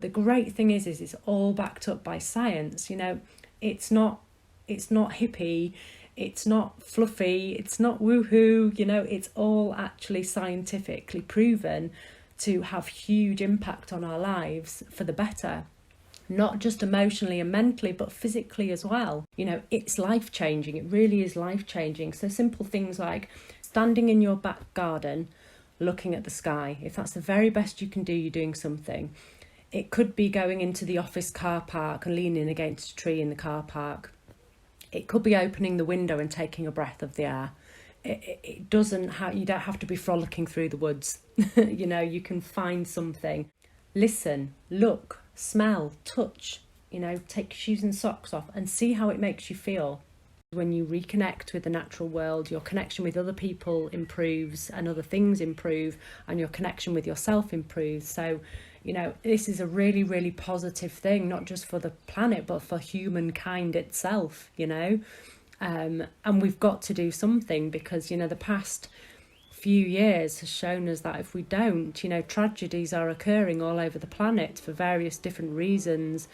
the great thing is it's all backed up by science. You know, it's not hippie, it's not fluffy, it's not woohoo. You know, it's all actually scientifically proven to have huge impact on our lives for the better, not just emotionally and mentally, but physically as well. You know, it's life-changing. It really is life-changing. So simple things like standing in your back garden, looking at the sky. If that's the very best you can do, you're doing something. It could be going into the office car park and leaning against a tree in the car park. It could be opening the window and taking a breath of the air. It doesn't have, you don't have to be frolicking through the woods. You know, you can find something. Listen, look, smell, touch, you know, take your shoes and socks off and see how it makes you feel. When you reconnect with the natural world, your connection with other people improves and other things improve, and your connection with yourself improves. So, you know, this is a really, really positive thing, not just for the planet, but for humankind itself, you know. And we've got to do something, because, you know, the past few years has shown us that if we don't, you know, tragedies are occurring all over the planet for various different reasons,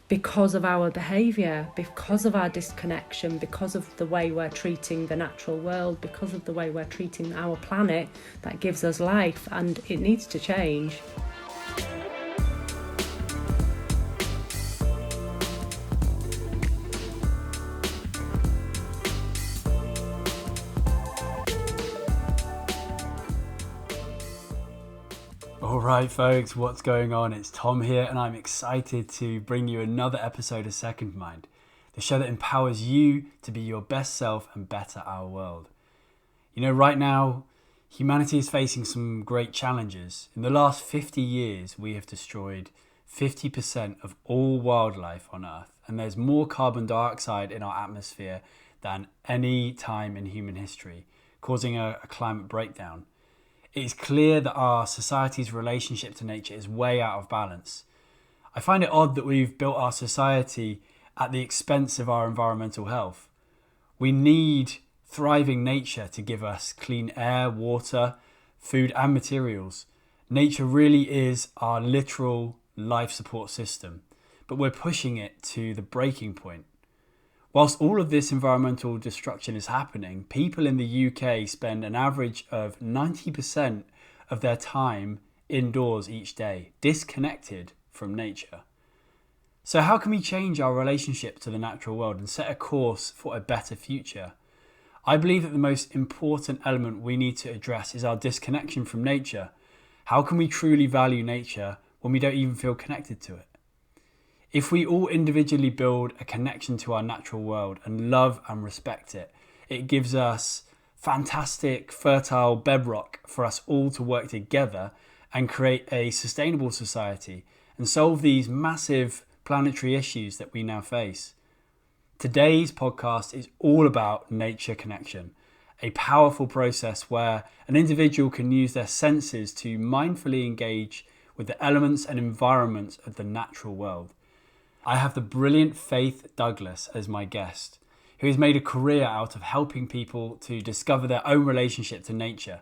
because of our behaviour, because of our disconnection, because of the way we're treating the natural world, because of the way we're treating our planet that gives us life, and it needs to change. Alright folks, what's going on? It's Tom here, and I'm excited to bring you another episode of Second Mind, the show that empowers you to be your best self and better our world. You know, right now, humanity is facing some great challenges. In the last 50 years, we have destroyed 50% of all wildlife on Earth, and there's more carbon dioxide in our atmosphere than any time in human history, causing a climate breakdown. It is clear that our society's relationship to nature is way out of balance. I find it odd that we've built our society at the expense of our environmental health. We need thriving nature to give us clean air, water, food and materials. Nature really is our literal life support system, but we're pushing it to the breaking point. Whilst all of this environmental destruction is happening, people in the UK spend an average of 90% of their time indoors each day, disconnected from nature. So how can we change our relationship to the natural world and set a course for a better future? I believe that the most important element we need to address is our disconnection from nature. How can we truly value nature when we don't even feel connected to it? If we all individually build a connection to our natural world and love and respect it, it gives us fantastic, fertile bedrock for us all to work together and create a sustainable society and solve these massive planetary issues that we now face. Today's podcast is all about nature connection, a powerful process where an individual can use their senses to mindfully engage with the elements and environments of the natural world. I have the brilliant Faith Douglas as my guest, who has made a career out of helping people to discover their own relationship to nature.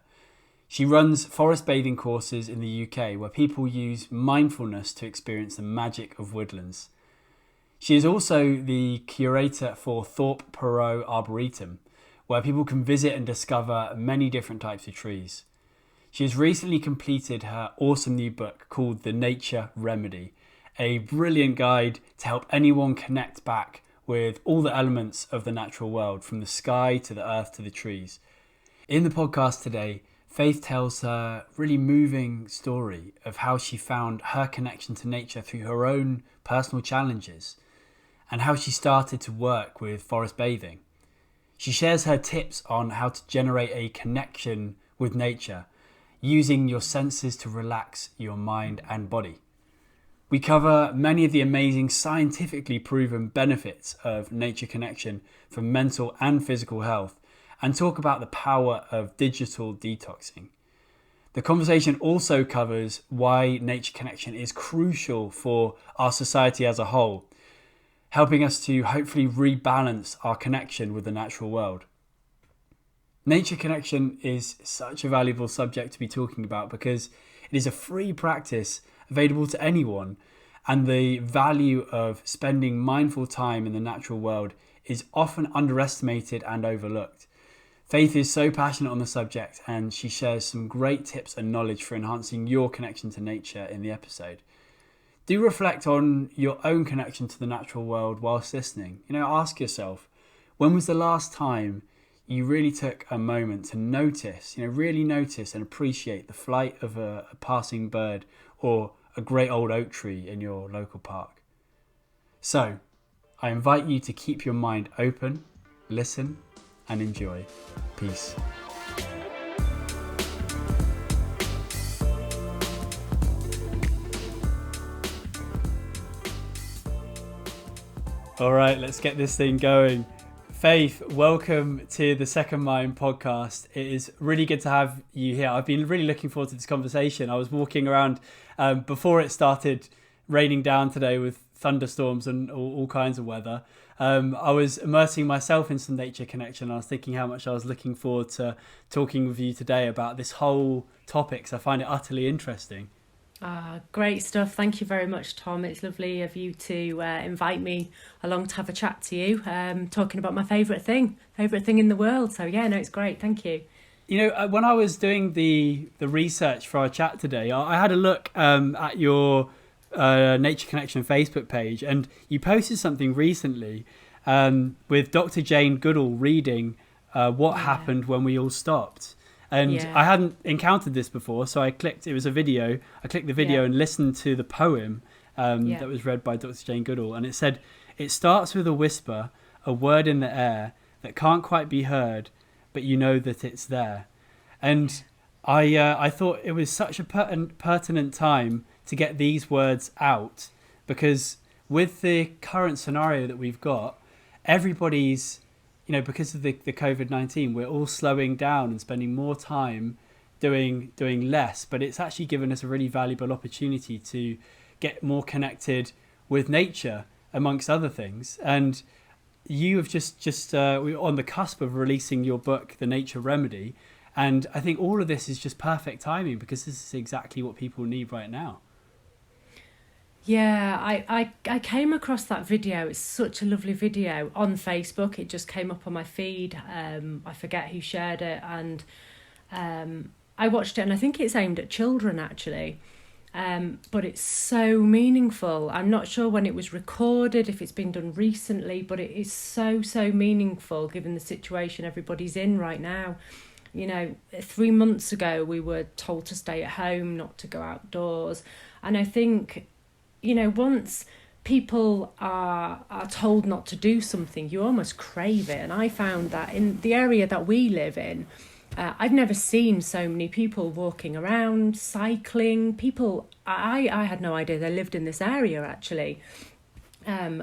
She runs forest bathing courses in the UK where people use mindfulness to experience the magic of woodlands. She is also the curator for Thorp Perrow Arboretum, where people can visit and discover many different types of trees. She has recently completed her awesome new book called The Nature Remedy, a brilliant guide to help anyone connect back with all the elements of the natural world, from the sky to the earth to the trees. In the podcast today, Faith tells her really moving story of how she found her connection to nature through her own personal challenges and how she started to work with forest bathing. She shares her tips on how to generate a connection with nature, using your senses to relax your mind and body. We cover many of the amazing scientifically proven benefits of nature connection for mental and physical health, and talk about the power of digital detoxing. The conversation also covers why nature connection is crucial for our society as a whole, helping us to hopefully rebalance our connection with the natural world. Nature connection is such a valuable subject to be talking about because it is a free practice available to anyone, And the value of spending mindful time in the natural world is often underestimated and overlooked. Faith is so passionate on the subject, and she shares some great tips and knowledge for enhancing your connection to nature in the episode. Do reflect on your own connection to the natural world whilst listening. Ask yourself, when was the last time you really took a moment to notice, really notice and appreciate the flight of a passing bird or a great old oak tree in your local park? So, I invite you to keep your mind open, listen, and enjoy. Peace. All right, let's get this thing going. Faith, welcome to the Second Mind podcast. It is really good to have you here. I've been really looking forward to this conversation. I was walking around before it started raining down today with thunderstorms and all kinds of weather. I was immersing myself in some nature connection. I was thinking how much I was looking forward to talking with you today about this whole topic, so I find it utterly interesting. Great stuff. Thank you very much, Tom. It's lovely of you to invite me along to have a chat to you, talking about my favourite thing in the world. So yeah, no, it's great. Thank you. When I was doing the research for our chat today, I had a look at your Nature Connection Facebook page, and you posted something recently with Dr. Jane Goodall reading What Happened When We All Stopped. And I hadn't encountered this before, so it was a video. I clicked the video and listened to the poem that was read by Dr. Jane Goodall. And it said, "It starts with a whisper, a word in the air that can't quite be heard, but you know that it's there." And I thought it was such a pertinent time to get these words out, because with the current scenario that we've got, everybody's, because of the COVID-19, we're all slowing down and spending more time doing less, but it's actually given us a really valuable opportunity to get more connected with nature, amongst other things. And you have we're on the cusp of releasing your book, The Nature Remedy, and I think all of this is just perfect timing, because this is exactly what people need right now. Yeah, I came across that video. It's such a lovely video on Facebook. It just came up on my feed. I forget who shared it, and I watched it, and I think it's aimed at children actually. But it's so meaningful. I'm not sure when it was recorded, if it's been done recently, but it is so meaningful given the situation everybody's in right now. 3 months ago we were told to stay at home, not to go outdoors, and I think, once people are told not to do something, you almost crave it. And I found that in the area that we live in, I've never seen so many people walking around, cycling. People, I had no idea they lived in this area actually.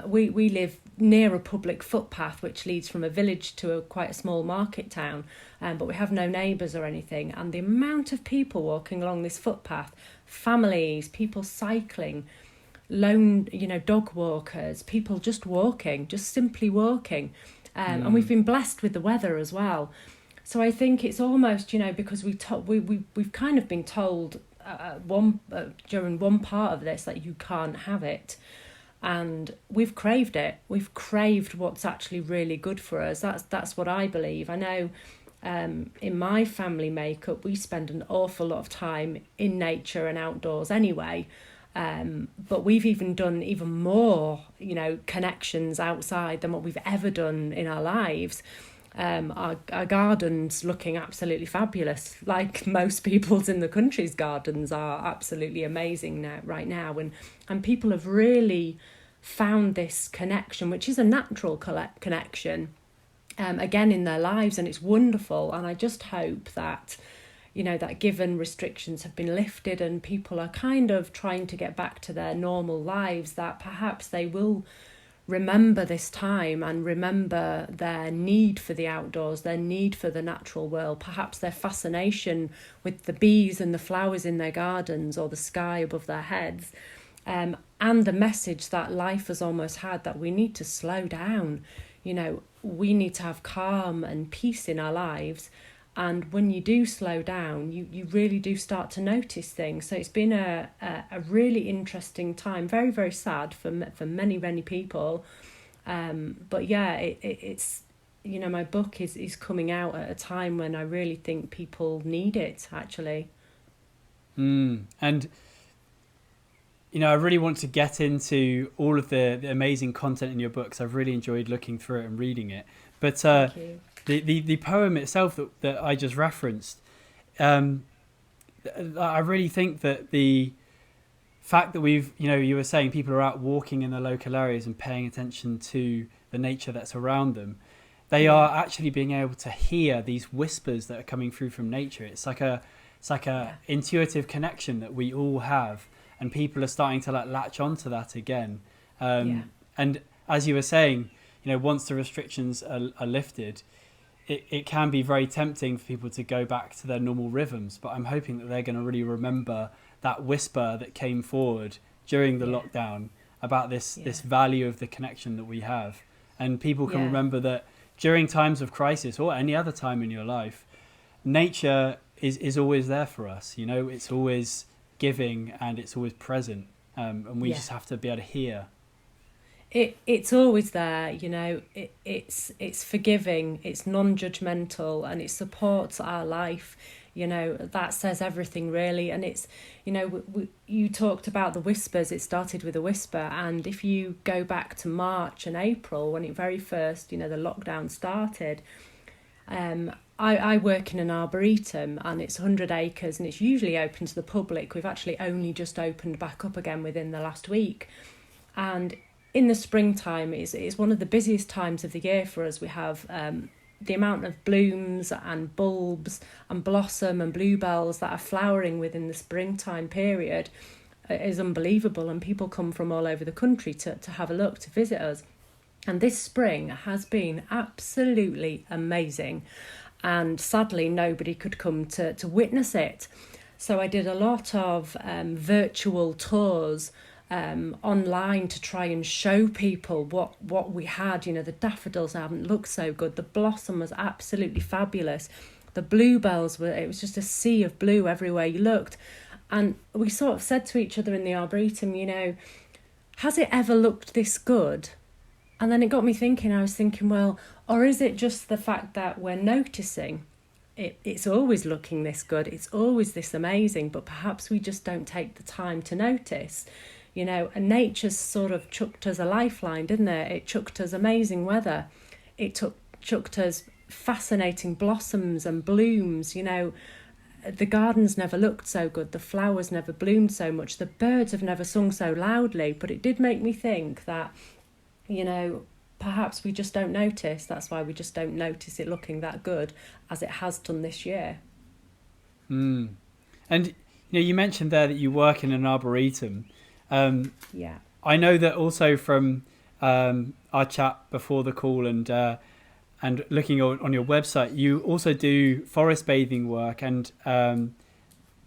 We live near a public footpath which leads from a village to quite a small market town, but we have no neighbours or anything. And the amount of people walking along this footpath, families, people cycling, lone, dog walkers, people just simply walking. And we've been blessed with the weather as well. So I think it's almost, because we've kind of been told during one part of this that you can't have it. And we've craved it. We've craved what's actually really good for us. That's what I believe. I know in my family makeup, we spend an awful lot of time in nature and outdoors anyway. But we've even done even more, connections outside than what we've ever done in our lives. Our garden's looking absolutely fabulous, like most people's in the country's gardens are absolutely amazing right now. And people have really found this connection, which is a natural connection, again in their lives, and it's wonderful. And I just hope that, that given restrictions have been lifted and people are kind of trying to get back to their normal lives, that perhaps they will remember this time and remember their need for the outdoors, their need for the natural world, perhaps their fascination with the bees and the flowers in their gardens or the sky above their heads, and the message that life has almost had, that we need to slow down. We need to have calm and peace in our lives. And when you do slow down, you really do start to notice things. So it's been a really interesting time, very, very sad for many, many people. But yeah, it's, you know, my book is coming out at a time when I really think people need it, actually. And, you know, I really want to get into all of the amazing content in your books. I've really enjoyed looking through it and reading it. But Thank you. the poem itself that I just referenced, I really think that the fact that you were saying people are out walking in the local areas and paying attention to the nature that's around them, they are actually being able to hear these whispers that are coming through from nature. It's like a intuitive connection that we all have, and people are starting to latch onto that again. And as you were saying, you know, once the restrictions are lifted, it can be very tempting for people to go back to their normal rhythms. But I'm hoping that they're going to really remember that whisper that came forward during the lockdown about this value of the connection that we have. And people can remember that during times of crisis or any other time in your life, nature is always there for us. You know, it's always giving and it's always present. And we just have to be able to hear. It's always there, you know. It's forgiving, it's non-judgmental, and it supports our life. You know, that says everything, really. And it's, you know, you talked about the whispers. It started with a whisper, and if you go back to March and April, when it very first, you know, the lockdown started, I work in an arboretum, and it's 100 acres, and it's usually open to the public. We've actually only just opened back up again within the last week, and in the springtime, it's one of the busiest times of the year for us. We have the amount of blooms and bulbs and blossom and bluebells that are flowering within the springtime period is unbelievable, and people come from all over the country to have a look, to visit us. And this spring has been absolutely amazing, and sadly nobody could come to witness it. So I did a lot of virtual tours online to try and show people what we had. You know, the daffodils haven't looked so good. The blossom was absolutely fabulous. The bluebells it was just a sea of blue everywhere you looked. And we sort of said to each other in the Arboretum, you know, has it ever looked this good? And then it got me thinking. I was thinking, well, or is it just the fact that we're noticing it's always looking this good, it's always this amazing, but perhaps we just don't take the time to notice. You know, and nature's sort of chucked us a lifeline, didn't it? It chucked us amazing weather. It chucked us fascinating blossoms and blooms. You know, the gardens never looked so good. The flowers never bloomed so much. The birds have never sung so loudly. But it did make me think that, you know, perhaps we just don't notice. That's why we just don't notice it looking that good as it has done this year. And, you know, you mentioned there that you work in an arboretum. I know that also from our chat before the call and looking on your website, you also do forest bathing work, and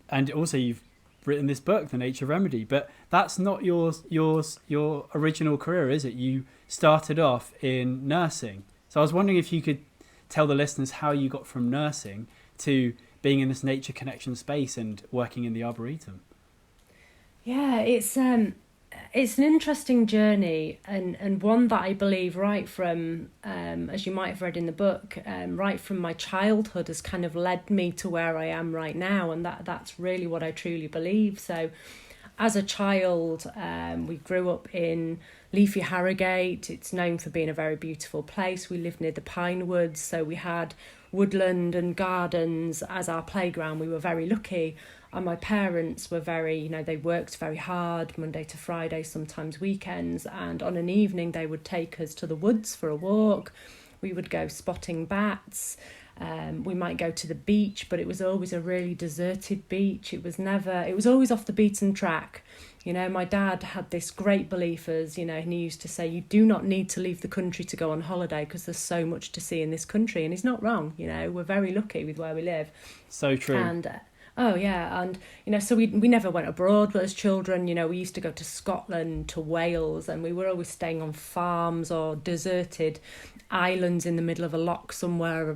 also you've written this book, The Nature Remedy. But that's not your original career, is it? You started off in nursing. So I was wondering if you could tell the listeners how you got from nursing to being in this nature connection space and working in the arboretum. Yeah, it's an interesting journey, and one that I believe right from, as you might have read in the book, right from my childhood has kind of led me to where I am right now, and that's really what I truly believe. So as a child, we grew up in leafy Harrogate. It's known for being a very beautiful place. We lived near the pine woods, so we had woodland and gardens as our playground. We were very lucky. And my parents were very, you know, they worked very hard Monday to Friday, sometimes weekends. And on an evening, they would take us to the woods for a walk. We would go spotting bats. We might go to the beach, but it was always a really deserted beach. It was always off the beaten track. You know, my dad had this great belief as, you know, and he used to say, you do not need to leave the country to go on holiday because there's so much to see in this country. And he's not wrong. You know, we're very lucky with where we live. So true. And Oh yeah, and so we never went abroad as children. We used to go to Scotland, to Wales, and we were always staying on farms or deserted islands in the middle of a loch somewhere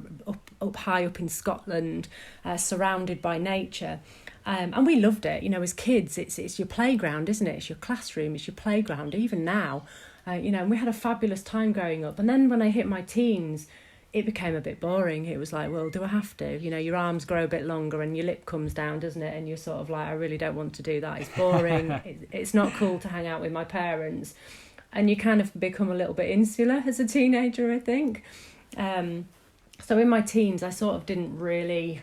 up high up in Scotland, surrounded by nature. And we loved it. As kids, it's your playground, isn't it? It's your classroom, it's your playground. Even now, and we had a fabulous time growing up. And then when I hit my teens, it became a bit boring. It was like, well, do I have to? Your arms grow a bit longer and your lip comes down, doesn't it? And you're sort of like, I really don't want to do that. It's boring. It's not cool to hang out with my parents. And you kind of become a little bit insular as a teenager, I think. So in my teens, I sort of didn't really...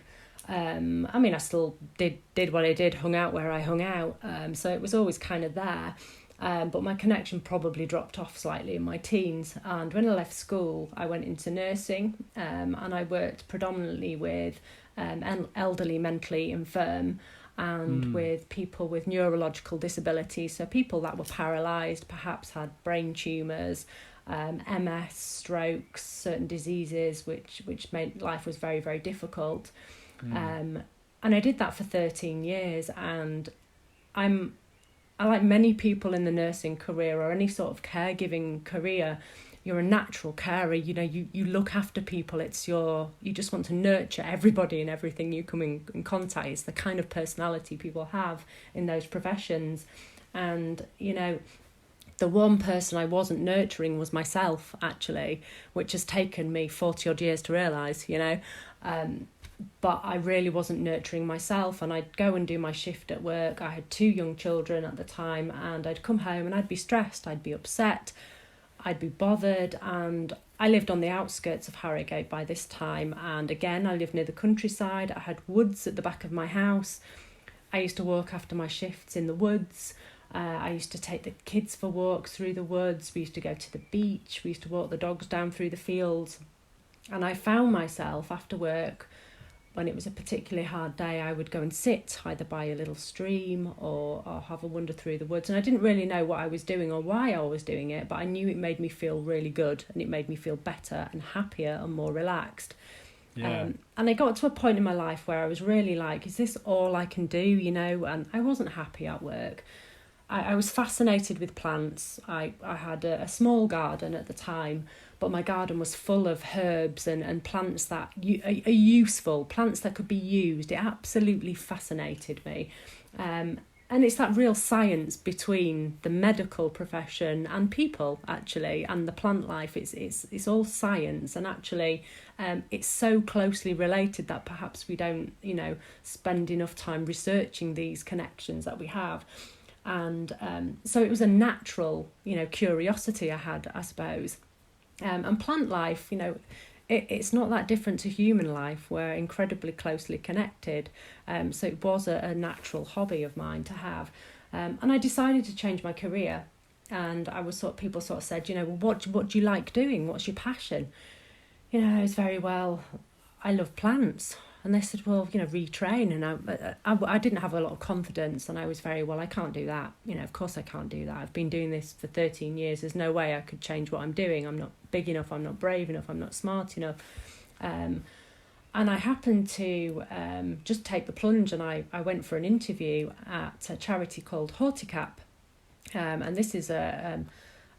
I still did what I did, hung out where I hung out. So it was always kind of there. But my connection probably dropped off slightly in my teens. And when I left school, I went into nursing, and I worked predominantly with elderly mentally infirm and with people with neurological disabilities. So people that were paralysed, perhaps had brain tumours, MS, strokes, certain diseases, which made life was very, very difficult. And I did that for 13 years, and I like many people in the nursing career or any sort of caregiving career, you're a natural carer. You look after people. You just want to nurture everybody and everything you come in contact. It's the kind of personality people have in those professions. And, the one person I wasn't nurturing was myself, actually, which has taken me 40 odd years to realise, but I really wasn't nurturing myself. And I'd go and do my shift at work. I had 2 young children at the time, and I'd come home and I'd be stressed, I'd be upset, I'd be bothered. And I lived on the outskirts of Harrogate by this time, and again I lived near the countryside. I had woods at the back of my house. I used to walk after my shifts in the woods. I used to take the kids for walks through the woods. We used to go to the beach. We used to walk the dogs down through the fields. And I found myself after work, when it was a particularly hard day, I would go and sit either by a little stream or have a wander through the woods. And I didn't really know what I was doing or why I was doing it, but I knew it made me feel really good, and it made me feel better and happier and more relaxed. Yeah. And I got to a point in my life where I was really like, is this all I can do, And I wasn't happy at work. I was fascinated with plants. I had a small garden at the time, but my garden was full of herbs and plants that are useful, plants that could be used. It absolutely fascinated me. And it's that real science between the medical profession and people, actually, and the plant life. It's all science, and actually it's so closely related that perhaps we don't, spend enough time researching these connections that we have. And so it was a natural, curiosity I had, I suppose. And plant life, it's not that different to human life. We're incredibly closely connected. So it was a natural hobby of mine to have. And I decided to change my career. And people sort of said, what do you like doing? What's your passion? I was very well, I love plants. And they said, well, retrain. And I didn't have a lot of confidence. And I was very, well, I can't do that. Of course I can't do that. I've been doing this for 13 years. There's no way I could change what I'm doing. I'm not big enough. I'm not brave enough. I'm not smart enough. And I happened to just take the plunge. And I went for an interview at a charity called Horticap. And this is a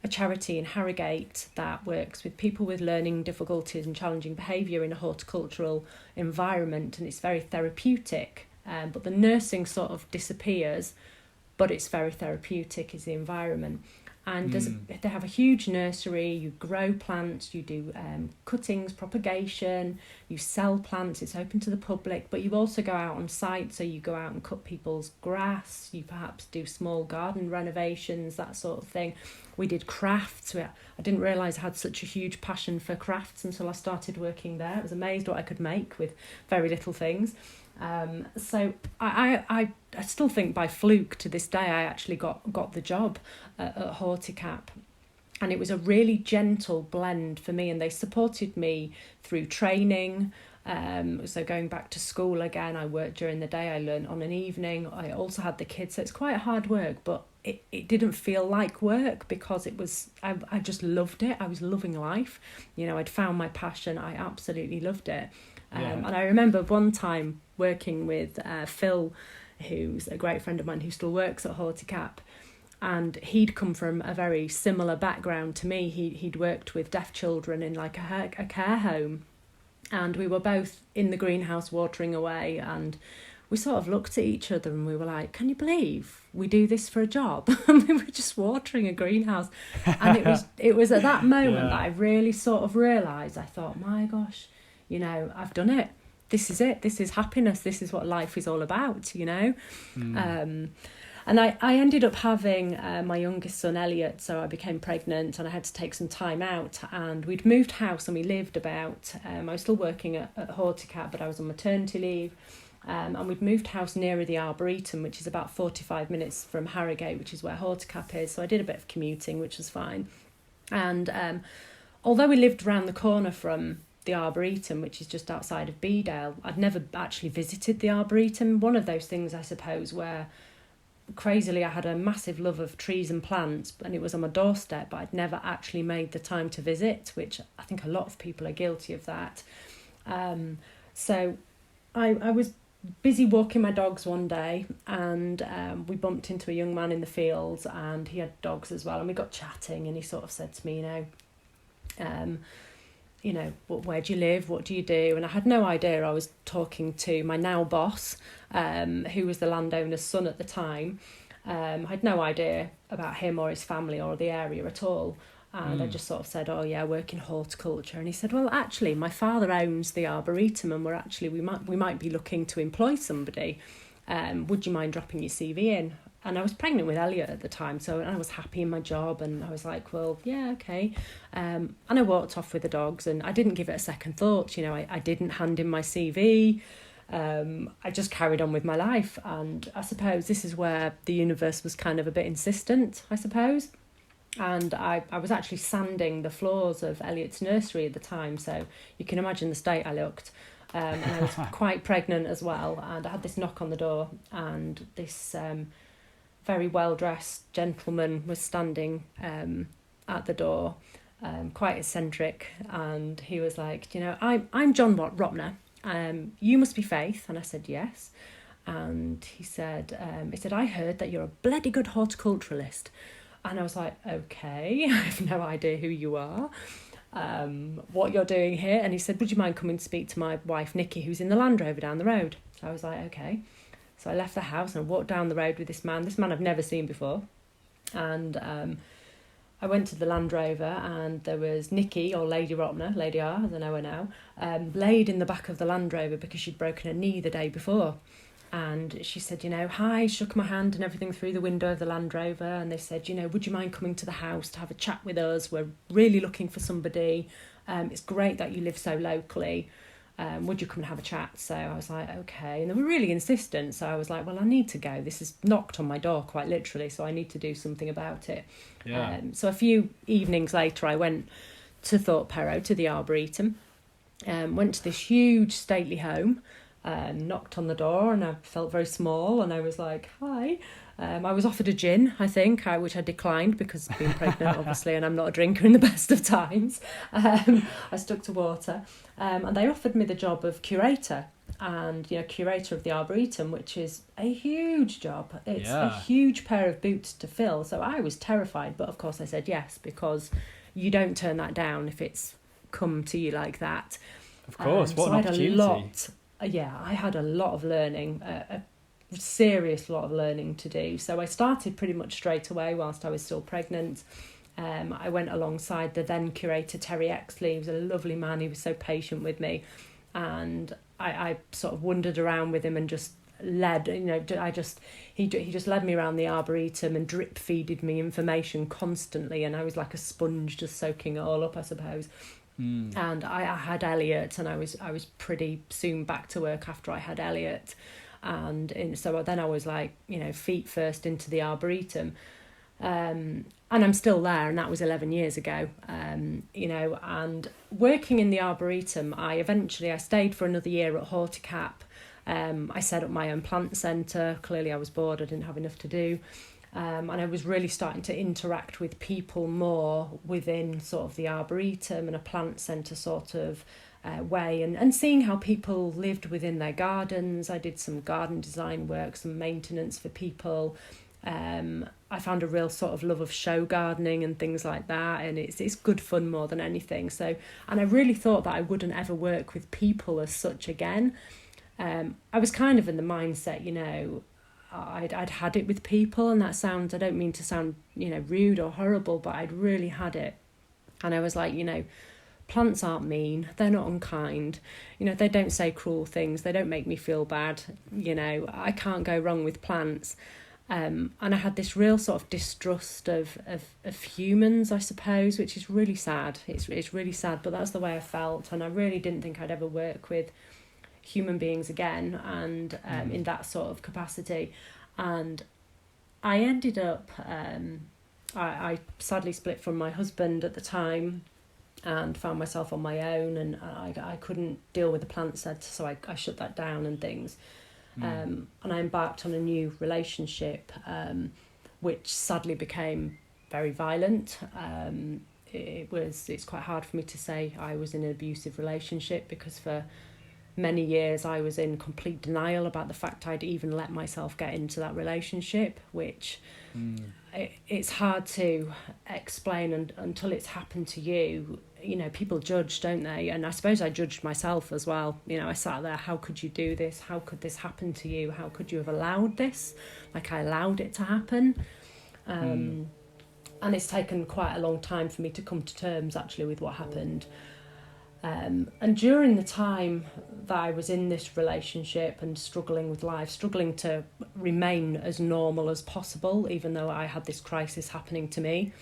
charity in Harrogate that works with people with learning difficulties and challenging behaviour in a horticultural environment, and it's very therapeutic. But the nursing sort of disappears, but it's very therapeutic is the environment. And they have a huge nursery. You grow plants, you do cuttings, propagation, you sell plants, it's open to the public, but you also go out on site. So you go out and cut people's grass, you perhaps do small garden renovations, that sort of thing. We did crafts. I didn't realise I had such a huge passion for crafts until I started working there. I was amazed what I could make with very little things. So I still think by fluke to this day I actually got the job at Horticap, and it was a really gentle blend for me, and they supported me through training. So going back to school again, I worked during the day, I learned on an evening. I also had the kids, so it's quite hard work, but it didn't feel like work because it was, I just loved it. I was loving life. I'd found my passion. I absolutely loved it. And I remember one time working with Phil, who's a great friend of mine who still works at Horticap, and he'd come from a very similar background to me. He'd worked with deaf children in like a care home, and we were both in the greenhouse watering away, and we sort of looked at each other and we were like, can you believe we do this for a job? And we were just watering a greenhouse. And it was at that moment that I really sort of realised, I thought, my gosh, you know, I've done it. This is it. This is happiness. This is what life is all about, you know. And I ended up having my youngest son, Elliot, so I became pregnant and I had to take some time out, and we'd moved house and we lived about, I was still working at Horticap, but I was on maternity leave. And we'd moved house nearer the Arboretum, which is about 45 minutes from Harrogate, which is where Horticap is. So I did a bit of commuting, which was fine. And although we lived around the corner from the Arboretum, which is just outside of Bedale, I'd never actually visited the Arboretum. One of those things, I suppose, where crazily I had a massive love of trees and plants, and it was on my doorstep, but I'd never actually made the time to visit, which I think a lot of people are guilty of that. So I was busy walking my dogs one day, and we bumped into a young man in the fields, and he had dogs as well, and we got chatting, and he sort of said to me, where do you live, what do you do? And I had no idea I was talking to my now boss, who was the landowner's son at the time. I had no idea about him or his family or the area at all. And I just sort of said, oh yeah, I work in horticulture. And he said, well, actually, my father owns the Arboretum, and we might be looking to employ somebody. Would you mind dropping your CV in? And I was pregnant with Elliot at the time, so I was happy in my job, and I was like, well, yeah, okay. And I walked off with the dogs, and I didn't give it a second thought. You know, I didn't hand in my CV. I just carried on with my life. And I suppose this is where the universe was kind of a bit insistent, I suppose. And I was actually sanding the floors of Elliot's nursery at the time, so you can imagine the state I looked. And I was quite pregnant as well, and I had this knock on the door, and this very well-dressed gentleman was standing at the door, quite eccentric, and he was like, I'm John Ropner, you must be Faith. And I said, yes. And he said, I heard that you're a bloody good horticulturalist. And I was like, okay, I have no idea who you are, what you're doing here. And he said, would you mind coming to speak to my wife, Nikki, who's in the Land Rover down the road? So I was like, okay. So I left the house and walked down the road with this man I've never seen before. And I went to the Land Rover, and there was Nikki, or Lady Ropner, Lady R, as I know her now, laid in the back of the Land Rover because she'd broken her knee the day before. And she said, hi, shook my hand and everything through the window of the Land Rover. And they said, would you mind coming to the house to have a chat with us? We're really looking for somebody. It's great that you live so locally. Would you come and have a chat? So I was like, okay. And they were really insistent. So I was like, well, I need to go. This has knocked on my door quite literally. So I need to do something about it. Yeah. So a few evenings later, I went to Thorp Perrow, to the Arboretum, went to this huge stately home. Knocked on the door, and I felt very small, and I was like, hi. I was offered a gin, I think, which I declined because being pregnant, obviously, and I'm not a drinker in the best of times. I stuck to water. And they offered me the job of curator, and, curator of the Arboretum, which is a huge job. It's a huge pair of boots to fill. So I was terrified, but of course I said yes, because you don't turn that down if it's come to you like that. Of course, what an opportunity. I had a lot of learning, a serious lot of learning to do. So I started pretty much straight away whilst I was still pregnant. I went alongside the then curator, Terry Exley. He was a lovely man. He was so patient with me. And I sort of wandered around with him and just led, he just led me around the Arboretum and drip feeded me information constantly. And I was like a sponge just soaking it all up, I suppose. And I had Elliot, and I was pretty soon back to work after I had Elliot, and so then I was like, feet first into the Arboretum, and I'm still there, and that was 11 years ago, and working in the Arboretum, I stayed for another year at Horticap. I set up my own plant centre. Clearly I was bored, I didn't have enough to do. And I was really starting to interact with people more within sort of the Arboretum and a plant centre sort of way, and seeing how people lived within their gardens. I did some garden design work, some maintenance for people. I found a real sort of love of show gardening and things like that, and it's good fun more than anything. So, and I really thought that I wouldn't ever work with people as such again. I was kind of in the mindset, you know, I'd had it with people, and that sounds, I don't mean to sound, you know, rude or horrible, but I'd really had it. And I was like, you know, plants aren't mean, they're not unkind, you know, they don't say cruel things, they don't make me feel bad, you know, I can't go wrong with plants. And I had this real sort of distrust of humans, I suppose, which is really sad. It's really sad, but that's the way I felt, and I really didn't think I'd ever work with human beings again, and in that sort of capacity. And I ended up, I sadly split from my husband at the time, and found myself on my own, and I couldn't deal with the plant set, so I shut that down and things. And I embarked on a new relationship, which sadly became very violent. It's quite hard for me to say I was in an abusive relationship, because for many years I was in complete denial about the fact I'd even let myself get into that relationship, which it's hard to explain until it's happened to you. You know, people judge, don't they? And I suppose I judged myself as well. You know, I sat there, how could you do this? How could this happen to you? How could you have allowed this? Like, I allowed it to happen. And it's taken quite a long time for me to come to terms actually with what happened. And during the time that I was in this relationship and struggling with life, struggling to remain as normal as possible, even though I had this crisis happening to me,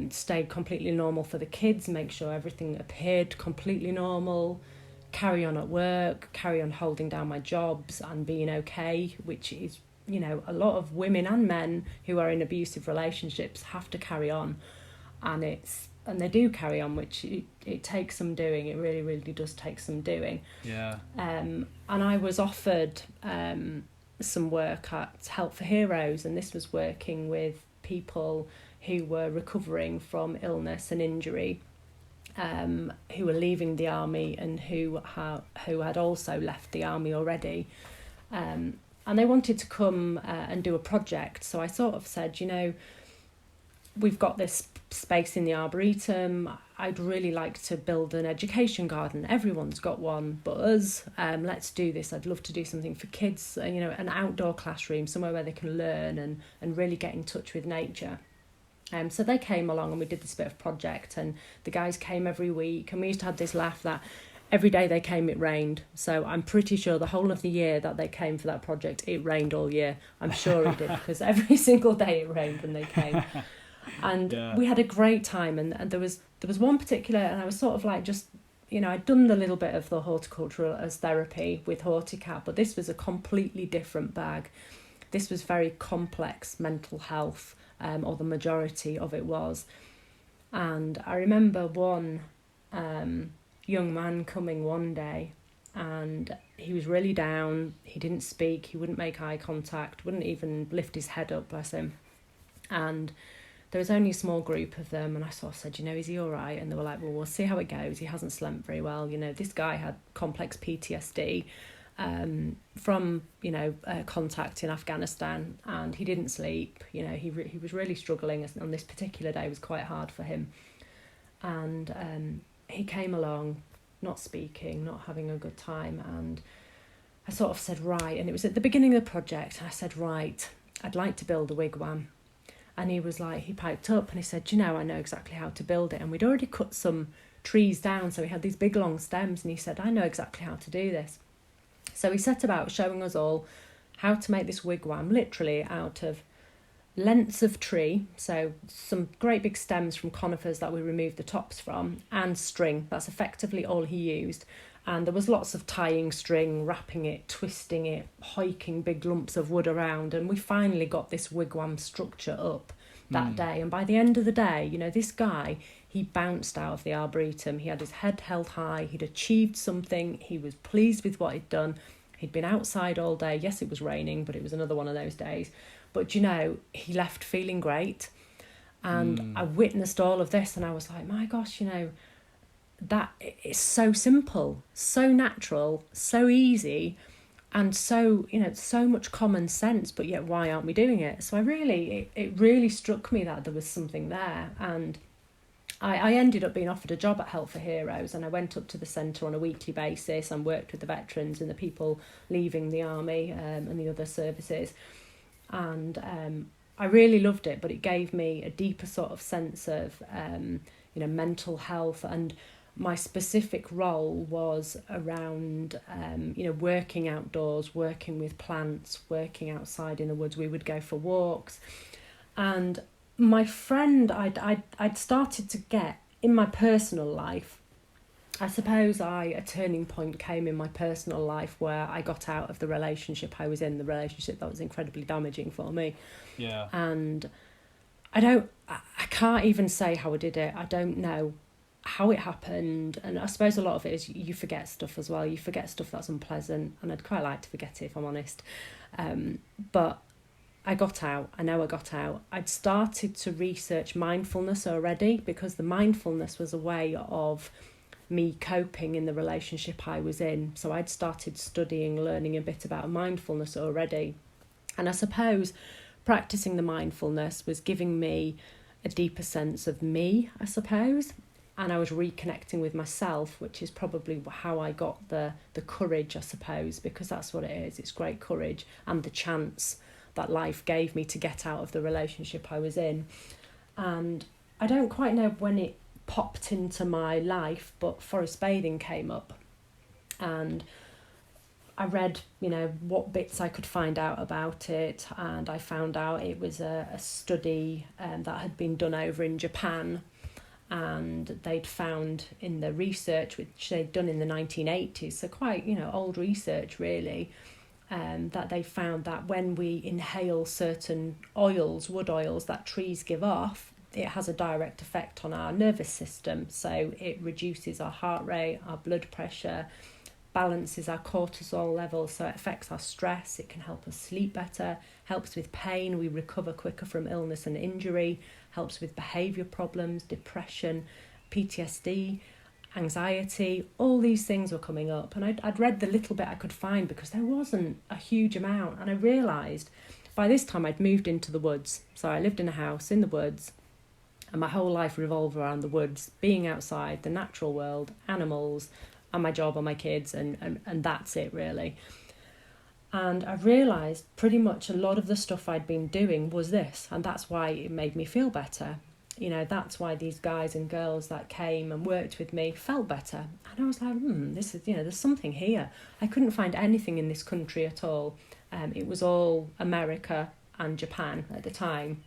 stayed completely normal for the kids, make sure everything appeared completely normal, carry on at work, carry on holding down my jobs and being okay, which is, you know, a lot of women and men who are in abusive relationships have to carry on, and they do carry on, which it takes some doing. It really, really does take some doing. Yeah. And I was offered some work at Help for Heroes, and this was working with people who were recovering from illness and injury, who were leaving the army and who had also left the army already. And they wanted to come and do a project. So I sort of said, you know, we've got this space in the Arboretum. I'd really like to build an education garden. Everyone's got one but us. Let's do this. I'd love to do something for kids, you know, an outdoor classroom, somewhere where they can learn and really get in touch with nature. So they came along and we did this bit of project, and the guys came every week, and we used to have this laugh that every day they came, it rained. So I'm pretty sure the whole of the year that they came for that project, it rained all year. I'm sure it did, because every single day it rained when they came. And we had a great time, and there was one particular, and I was sort of like, just, you know, I'd done the little bit of the horticultural as therapy with Horticat, but this was a completely different bag. This was very complex mental health, or the majority of it was. And I remember one young man coming one day, and he was really down. He didn't speak, he wouldn't make eye contact, wouldn't even lift his head up, bless him. And there was only a small group of them, and I sort of said, you know, is he all right? And they were like, well, we'll see how it goes. He hasn't slept very well. You know, this guy had complex PTSD from, you know, contact in Afghanistan, and he didn't sleep. You know, he was really struggling. On this particular day, it was quite hard for him. And he came along, not speaking, not having a good time, and I sort of said, right, and it was at the beginning of the project, and I said, right, I'd like to build a wigwam. And he was like, he piped up and he said, you know, I know exactly how to build it. And we'd already cut some trees down, so he had these big long stems, and he said, I know exactly how to do this. So he set about showing us all how to make this wigwam, literally out of lengths of tree, so some great big stems from conifers that we removed the tops from, and string. That's effectively all he used. And there was lots of tying string, wrapping it, twisting it, hiking big lumps of wood around, and we finally got this wigwam structure up that day. And by the end of the day, you know, this guy, he bounced out of the Arboretum. He had his head held high. He'd achieved something. He was pleased with what he'd done. He'd been outside all day. Yes, it was raining, but it was another one of those days. But, you know, he left feeling great. And I witnessed all of this, and I was like, my gosh, you know, that is so simple, so natural, so easy, and so, so much common sense, but yet why aren't we doing it? So it really struck me that there was something there. And I ended up being offered a job at Health for Heroes, and I went up to the centre on a weekly basis and worked with the veterans and the people leaving the army, and the other services. And I really loved it, but it gave me a deeper sort of sense of mental health. And my specific role was around working outdoors, working with plants, working outside in the woods. We would go for walks, and my friend, I'd started to get in my personal life. I suppose a turning point came in my personal life where I got out of the relationship I was in, the relationship that was incredibly damaging for me. Yeah. And I can't even say how I did it. I don't know how it happened. And I suppose a lot of it is you forget stuff as well. You forget stuff that's unpleasant. And I'd quite like to forget it, if I'm honest. But I got out. I know I got out. I'd started to research mindfulness already, because the mindfulness was a way of me coping in the relationship I was in. So I'd started studying, learning a bit about mindfulness already. And I suppose practicing the mindfulness was giving me a deeper sense of me, I suppose. And I was reconnecting with myself, which is probably how I got the courage, I suppose, because that's what it is. It's great courage and the chance that life gave me to get out of the relationship I was in. And I don't quite know when it popped into my life, but forest bathing came up, and I read what bits I could find out about it, and I found out it was a study that had been done over in Japan, and they'd found in the research, which they'd done in the 1980s, so quite old research really, that they found that when we inhale certain oils, wood oils that trees give off, it has a direct effect on our nervous system. So it reduces our heart rate, our blood pressure, balances our cortisol levels, so it affects our stress. It can help us sleep better, helps with pain, we recover quicker from illness and injury, helps with behaviour problems, depression, PTSD, anxiety. All these things were coming up, and I'd read the little bit I could find, because there wasn't a huge amount. And I realised by this time I'd moved into the woods, so I lived in a house in the woods, and my whole life revolved around the woods, being outside, the natural world, animals, and my job and my kids, and that's it really. And I realised pretty much a lot of the stuff I'd been doing was this, and that's why it made me feel better. That's why these guys and girls that came and worked with me felt better. And I was like, this is, there's something here. I couldn't find anything in this country at all. It was all America and Japan at the time.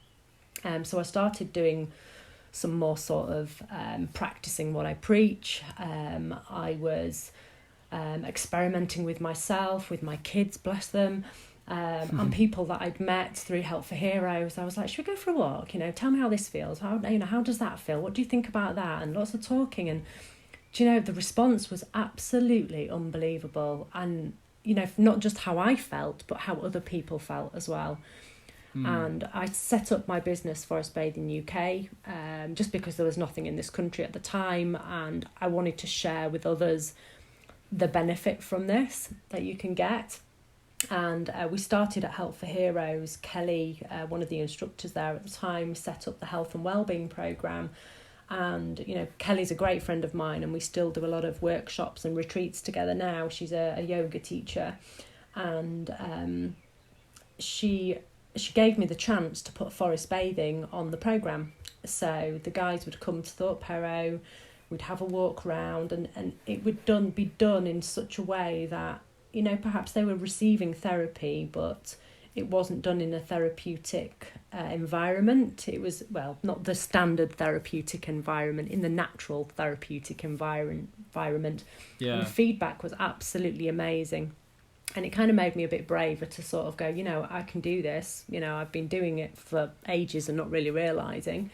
So I started doing some more sort of practicing what I preach. I was experimenting with myself, with my kids, bless them, and people that I'd met through Help for Heroes. I was like, should we go for a walk? Tell me how this feels. How does that feel? What do you think about that? And lots of talking. And the response was absolutely unbelievable. And not just how I felt, but how other people felt as well. And I set up my business, Forest Bathing UK, just because there was nothing in this country at the time, and I wanted to share with others the benefit from this that you can get. And we started at Help for Heroes. Kelly, one of the instructors there at the time, set up the health and wellbeing programme. And Kelly's a great friend of mine, and we still do a lot of workshops and retreats together now. She's a yoga teacher, and she gave me the chance to put forest bathing on the programme. So the guys would come to Thorp Perrow, we'd have a walk around, and it would be done in such a way that, perhaps they were receiving therapy, but it wasn't done in a therapeutic environment. It was, not the standard therapeutic environment, in the natural therapeutic environment. Yeah. And the feedback was absolutely amazing. And it kind of made me a bit braver to sort of go, I can do this. I've been doing it for ages and not really realising.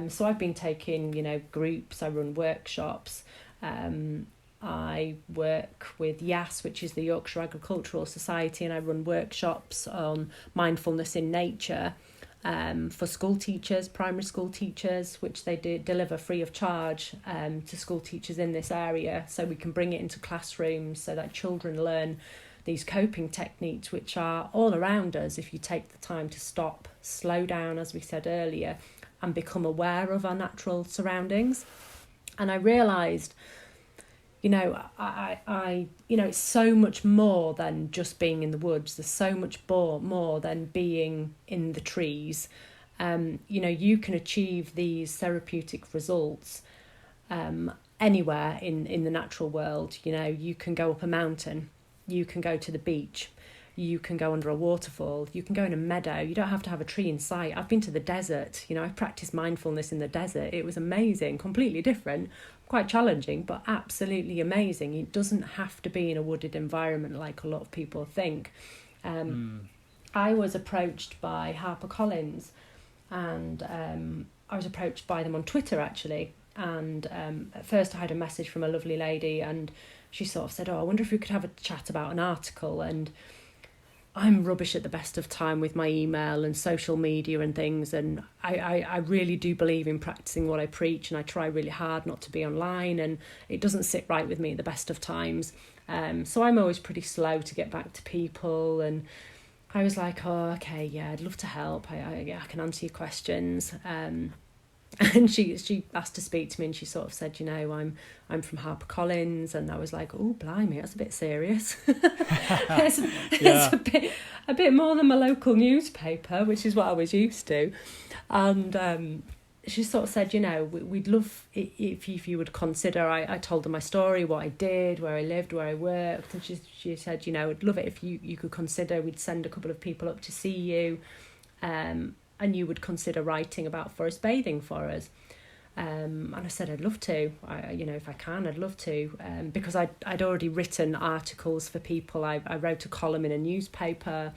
So I've been taking, groups, I run workshops. I work with YAS, which is the Yorkshire Agricultural Society, and I run workshops on mindfulness in nature. for school teachers, primary school teachers, which they deliver free of charge to school teachers in this area, so we can bring it into classrooms so that children learn these coping techniques, which are all around us if you take the time to stop, slow down, as we said earlier, and become aware of our natural surroundings. And I realised, I it's so much more than just being in the woods. There's so much more than being in the trees. You can achieve these therapeutic results anywhere in the natural world. You can go up a mountain, you can go to the beach, you can go under a waterfall, you can go in a meadow. You don't have to have a tree in sight. I've been to the desert. I practiced mindfulness in the desert. It was amazing, completely different, quite challenging, but absolutely amazing. It doesn't have to be in a wooded environment like a lot of people think. I was approached by HarperCollins, and I was approached by them on Twitter, actually. And at first I had a message from a lovely lady, and she sort of said, I wonder if we could have a chat about an article. And I'm rubbish at the best of time with my email and social media and things, and I really do believe in practicing what I preach, and I try really hard not to be online, and it doesn't sit right with me at the best of times. So I'm always pretty slow to get back to people, and I was like, okay, yeah, I'd love to help. I can answer your questions. And she asked to speak to me, and she sort of said, I'm from HarperCollins, and I was like, oh, blimey, that's a bit serious. it's a bit more than my local newspaper, which is what I was used to. And she sort of said, we'd love if you would consider. I told her my story, what I did, where I lived, where I worked, and she said, I'd love it if you could consider. We'd send a couple of people up to see you, and you would consider writing about forest bathing for us. And I said, I'd love to. If I can, I'd love to. Because I'd already written articles for people. I wrote a column in a newspaper,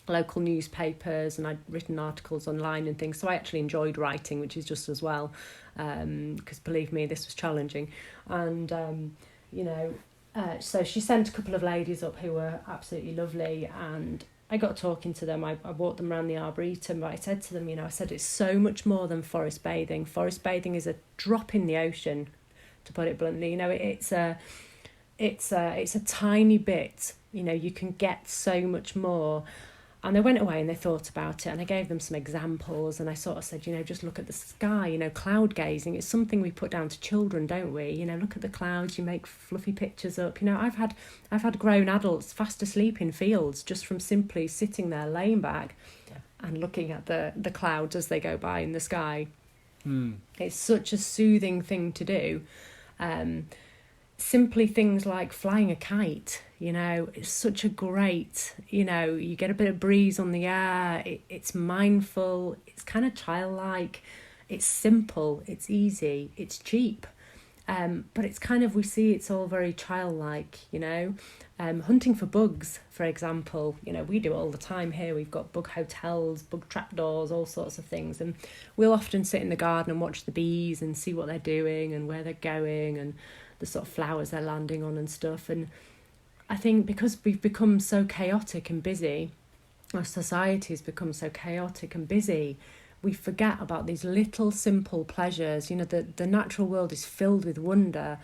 local newspapers, and I'd written articles online and things. So I actually enjoyed writing, which is just as well. Because believe me, this was challenging. And, so she sent a couple of ladies up who were absolutely lovely, and I got talking to them. I walked them around the Arboretum, but I said to them, I said, it's so much more than forest bathing. Forest bathing is a drop in the ocean, to put it bluntly. It's a tiny bit. You can get so much more. And they went away and they thought about it, and I gave them some examples, and I sort of said, just look at the sky, cloud gazing. It's something we put down to children, don't we? Look at the clouds, you make fluffy pictures up. I've had grown adults fast asleep in fields just from simply sitting there, laying back and looking at the clouds as they go by in the sky. It's such a soothing thing to do. Simply things like flying a kite, it's such a great, you get a bit of breeze on the air, it's mindful, it's kind of childlike, it's simple, it's easy, it's cheap, but it's kind of, we see it's all very childlike, hunting for bugs, for example, we do it all the time here. We've got bug hotels, bug trapdoors, all sorts of things, and we'll often sit in the garden and watch the bees and see what they're doing and where they're going and the sort of flowers they're landing on and stuff. And I think because we've become so chaotic and busy, our society has become so chaotic and busy, we forget about these little simple pleasures. The natural world is filled with wonder,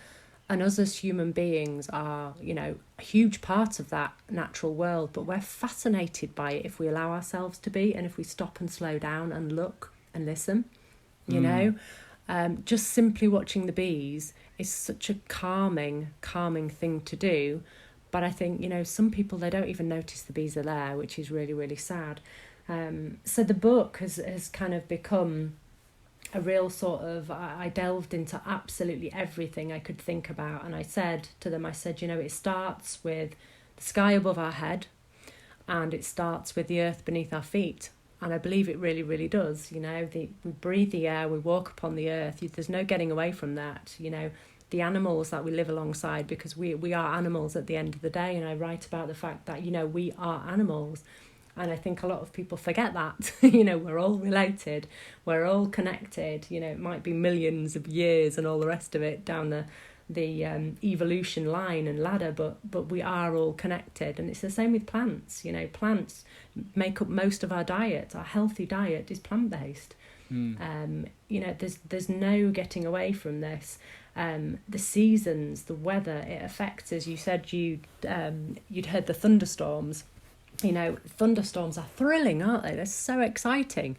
and us as human beings are, a huge part of that natural world, but we're fascinated by it if we allow ourselves to be, and if we stop and slow down and look and listen, just simply watching the bees is such a calming thing to do. But I think, some people, they don't even notice the bees are there, which is really, really sad. So the book has kind of become a real sort of, I delved into absolutely everything I could think about. And I said to them, it starts with the sky above our head, and it starts with the earth beneath our feet. And I believe it really, really does. We breathe the air, we walk upon the earth. There's no getting away from that. The animals that we live alongside, because we are animals at the end of the day. And I write about the fact that, we are animals. And I think a lot of people forget that. We're all related, we're all connected. It might be millions of years and all the rest of it down the evolution line and ladder, but we are all connected. And it's the same with plants. Plants make up most of our diet. Our healthy diet is plant-based. There's no getting away from this. The seasons, the weather, it affects, as you said, you'd heard the thunderstorms. Thunderstorms are thrilling, aren't they? They're so exciting.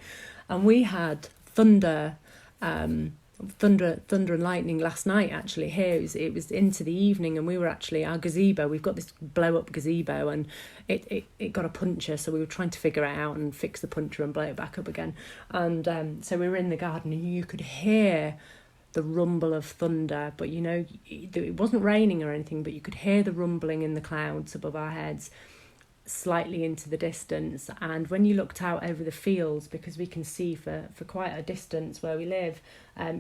And we had thunder and lightning last night, actually. Here it was into the evening, and we were actually, our gazebo, we've got this blow up gazebo, and it got a puncture, so we were trying to figure it out and fix the puncture and blow it back up again. And so we were in the garden, and you could hear the rumble of thunder, but it wasn't raining or anything, but you could hear the rumbling in the clouds above our heads, slightly into the distance. And when you looked out over the fields, because we can see for quite a distance where we live,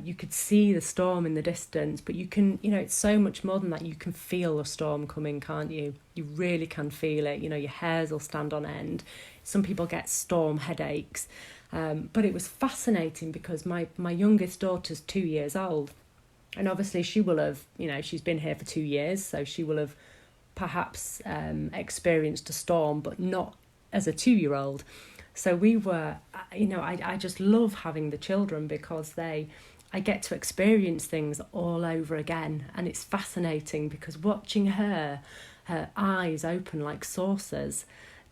you could see the storm in the distance, but you can, it's so much more than that. You can feel the storm coming, can't you? You really can feel it. Your hairs will stand on end. Some people get storm headaches. But it was fascinating because my youngest daughter's 2 years old, and obviously she will have, she's been here for 2 years, so she will have perhaps experienced a storm, but not as a 2-year-old. So we were, I just love having the children because I get to experience things all over again, and it's fascinating because watching her eyes open like saucers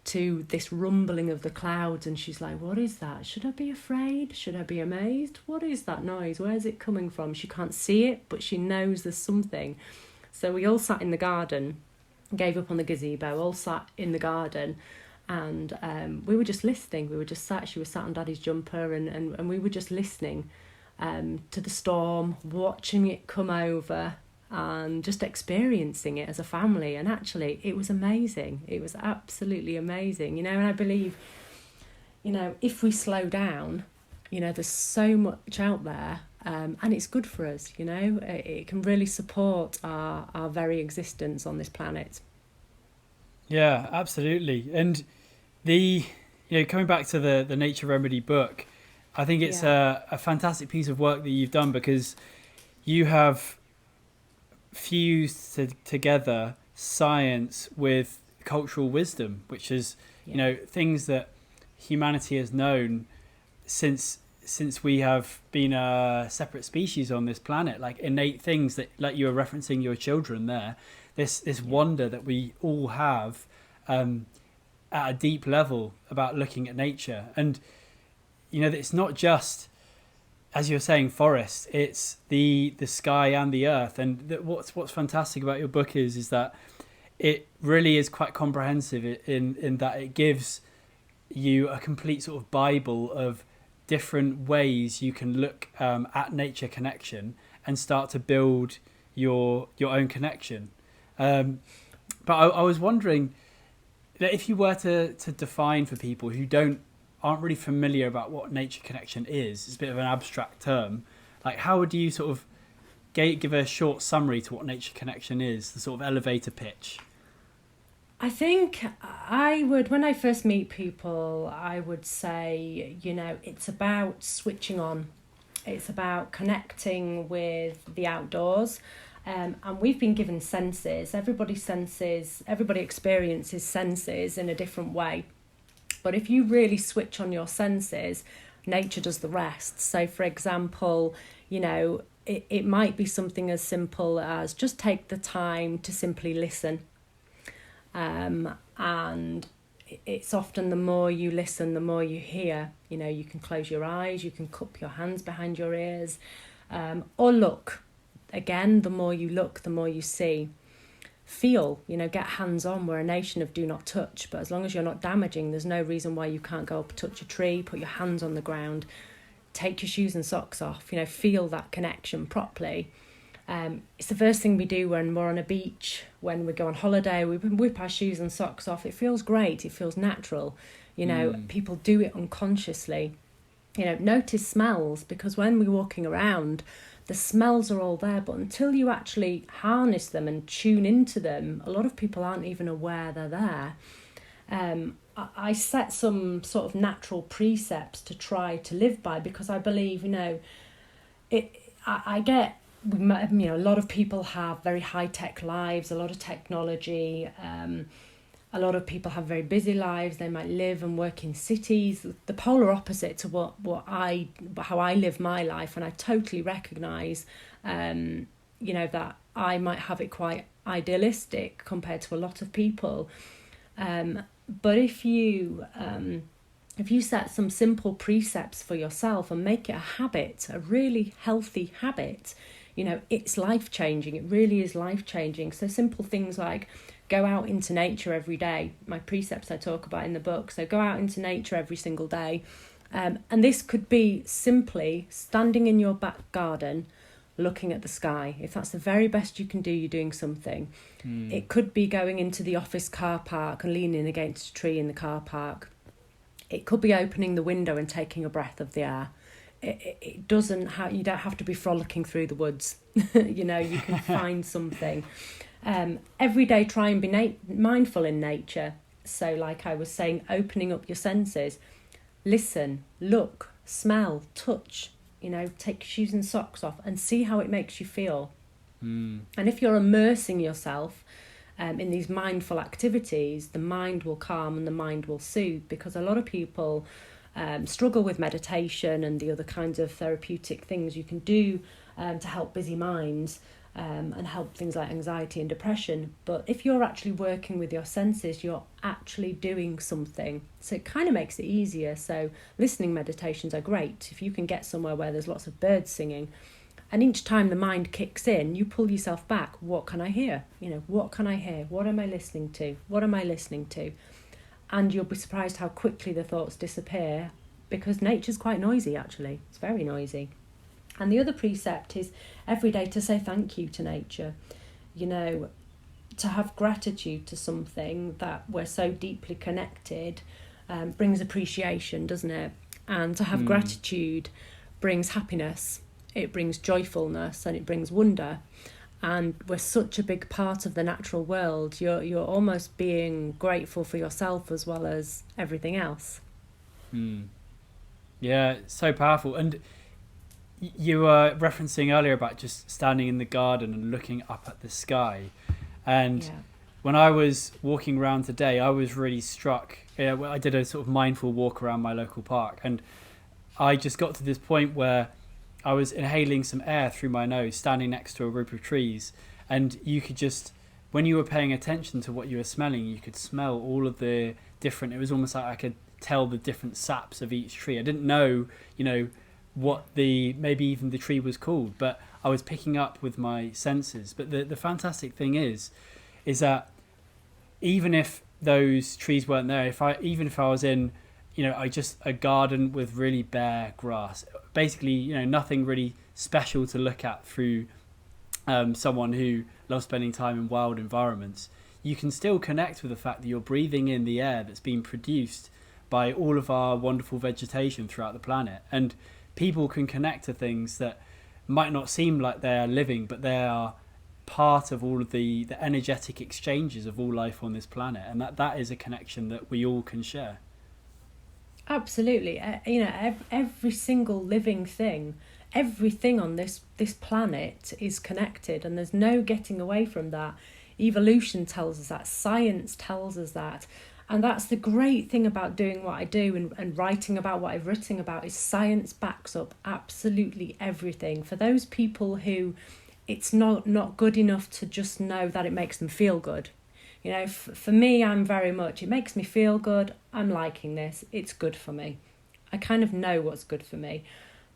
to this rumbling of the clouds, and she's like, what is that? Should I be afraid? Should I be amazed? What is that noise? Where's it coming from? She can't see it, but she knows there's something. So we all sat in the garden, gave up on the gazebo, all sat in the garden, and we were just listening. We were just sat, she was sat on Daddy's jumper, and we were just listening to the storm, watching it come over, and just experiencing it as a family. And actually it was amazing. It was absolutely amazing, and I believe, if we slow down, there's so much out there, and it's good for us. It can really support our very existence on this planet. Yeah, absolutely. And coming back to the Nature Remedy book, I think it's a fantastic piece of work that you've done, because you have fused together science with cultural wisdom, which is things that humanity has known since we have been a separate species on this planet, like innate things that, like you were referencing your children there, this wonder that we all have at a deep level about looking at nature. And it's not just, as you were saying, forest, it's the sky and the earth. And what's fantastic about your book is that it really is quite comprehensive in that it gives you a complete sort of Bible of different ways you can look at nature connection and start to build your own connection. But I was wondering that if you were to define for people who aren't really familiar about what nature connection is, it's a bit of an abstract term, like how would you sort of give a short summary to what nature connection is, the sort of elevator pitch? I think I would, when I first meet people, I would say, it's about switching on. It's about connecting with the outdoors. And we've been given senses. Everybody experiences senses in a different way. But if you really switch on your senses, nature does the rest. So, for example, it might be something as simple as just take the time to simply listen. And it's often the more you listen, the more you hear. You can close your eyes, you can cup your hands behind your ears, or look. Again, the more you look, the more you see. Feel, get hands-on. We're a nation of do not touch, but as long as you're not damaging, there's no reason why you can't go up, touch a tree, put your hands on the ground, take your shoes and socks off, feel that connection properly. It's the first thing we do when we're on a beach, when we go on holiday, we whip our shoes and socks off. It feels great, it feels natural. People do it unconsciously. Notice smells, because when we're walking around, the smells are all there, but until you actually harness them and tune into them, a lot of people aren't even aware they're there. I set some sort of natural precepts to try to live by, because I believe, I get a lot of people have very high-tech lives, a lot of technology. A lot of people have very busy lives. They might live and work in cities, the polar opposite to how I live my life. And I totally recognise, that I might have it quite idealistic compared to a lot of people. But if you set some simple precepts for yourself and make it a habit, a really healthy habit, it's life-changing. It really is life-changing. So simple things like go out into nature every day. My precepts I talk about in the book. So go out into nature every single day. And this could be simply standing in your back garden, looking at the sky. If that's the very best you can do, you're doing something. It could be going into the office car park and leaning against a tree in the car park. It could be opening the window and taking a breath of the air. You don't have to be frolicking through the woods. You can find something. Every day try and be mindful in nature. So like I was saying, opening up your senses. Listen, look, smell, touch, take shoes and socks off and see how it makes you feel. And if you're immersing yourself in these mindful activities, the mind will calm and the mind will soothe, because a lot of people struggle with meditation and the other kinds of therapeutic things you can do to help busy minds and help things like anxiety and depression. But if you're actually working with your senses, you're actually doing something. So it kind of makes it easier. So listening meditations are great if you can get somewhere where there's lots of birds singing. And each time the mind kicks in, you pull yourself back. What can I hear? What can I hear? What am I listening to? What am I listening to? And you'll be surprised how quickly the thoughts disappear, because nature's quite noisy, actually. It's very noisy. And the other precept is every day to say thank you to nature. To have gratitude to something that we're so deeply connected brings appreciation, doesn't it? And to have gratitude brings happiness. It brings joyfulness and it brings wonder. And we're such a big part of the natural world. You're almost being grateful for yourself as well as everything else. Yeah, it's so powerful. And you were referencing earlier about just standing in the garden and looking up at the sky. And when I was walking around today, I was really struck. I did a sort of mindful walk around my local park, and I just got to this point where I was inhaling some air through my nose, standing next to a group of trees. And you could just, when you were paying attention to what you were smelling, you could smell all of the different, it was almost like I could tell the different saps of each tree. I didn't know, what maybe even the tree was called, but I was picking up with my senses. But the fantastic thing is that even if those trees weren't there, even if I was in, a garden with really bare grass, basically, nothing really special to look at through someone who loves spending time in wild environments, you can still connect with the fact that you're breathing in the air that's been produced by all of our wonderful vegetation throughout the planet. And people can connect to things that might not seem like they're living, but they are part of all of the energetic exchanges of all life on this planet. And that is a connection that we all can share. Absolutely. Every single living thing, everything on this planet is connected, and there's no getting away from that. Evolution tells us that, science tells us that. And that's the great thing about doing what I do and writing about what I've written about, is science backs up absolutely everything. For those people who it's not good enough to just know that it makes them feel good. For me, I'm very much, it makes me feel good. I'm liking this. It's good for me. I kind of know what's good for me.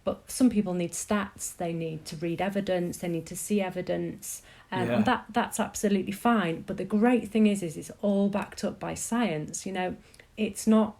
But some people need stats. They need to read evidence. They need to see evidence. And that's absolutely fine. But the great thing is it's all backed up by science. It's not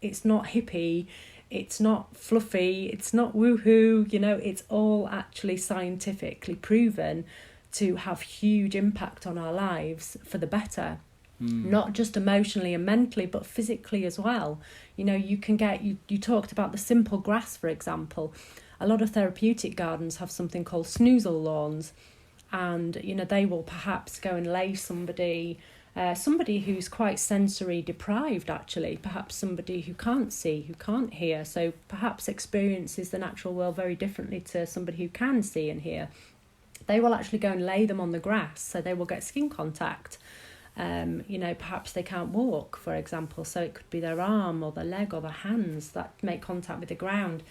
hippie. It's not fluffy. It's not woohoo. It's all actually scientifically proven to have huge impact on our lives for the better. Not just emotionally and mentally, but physically as well. You can get, you talked about the simple grass, for example. A lot of therapeutic gardens have something called snoozle lawns, and they will perhaps go and lay somebody who's quite sensory deprived, actually, perhaps somebody who can't see, who can't hear, so perhaps experiences the natural world very differently to somebody who can see and hear. they will actually go and lay them on the grass, so they will get skin contact. Perhaps they can't walk, for example, so it could be their arm or their leg or their hands that make contact with the ground.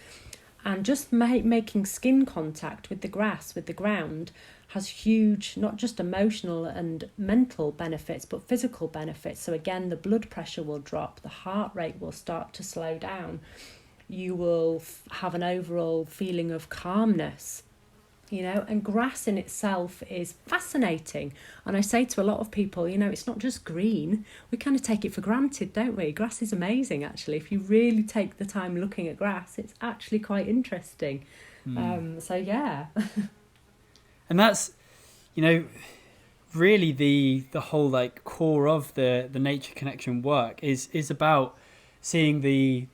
And just making skin contact with the grass, with the ground, has huge, not just emotional and mental benefits, but physical benefits. So again, the blood pressure will drop, the heart rate will start to slow down. You will have an overall feeling of calmness, and grass in itself is fascinating. And I say to a lot of people, it's not just green. We kind of take it for granted, don't we? Grass is amazing, actually. If you really take the time looking at grass, it's actually quite interesting. So yeah. And that's, really the whole core of the nature connection work is about seeing the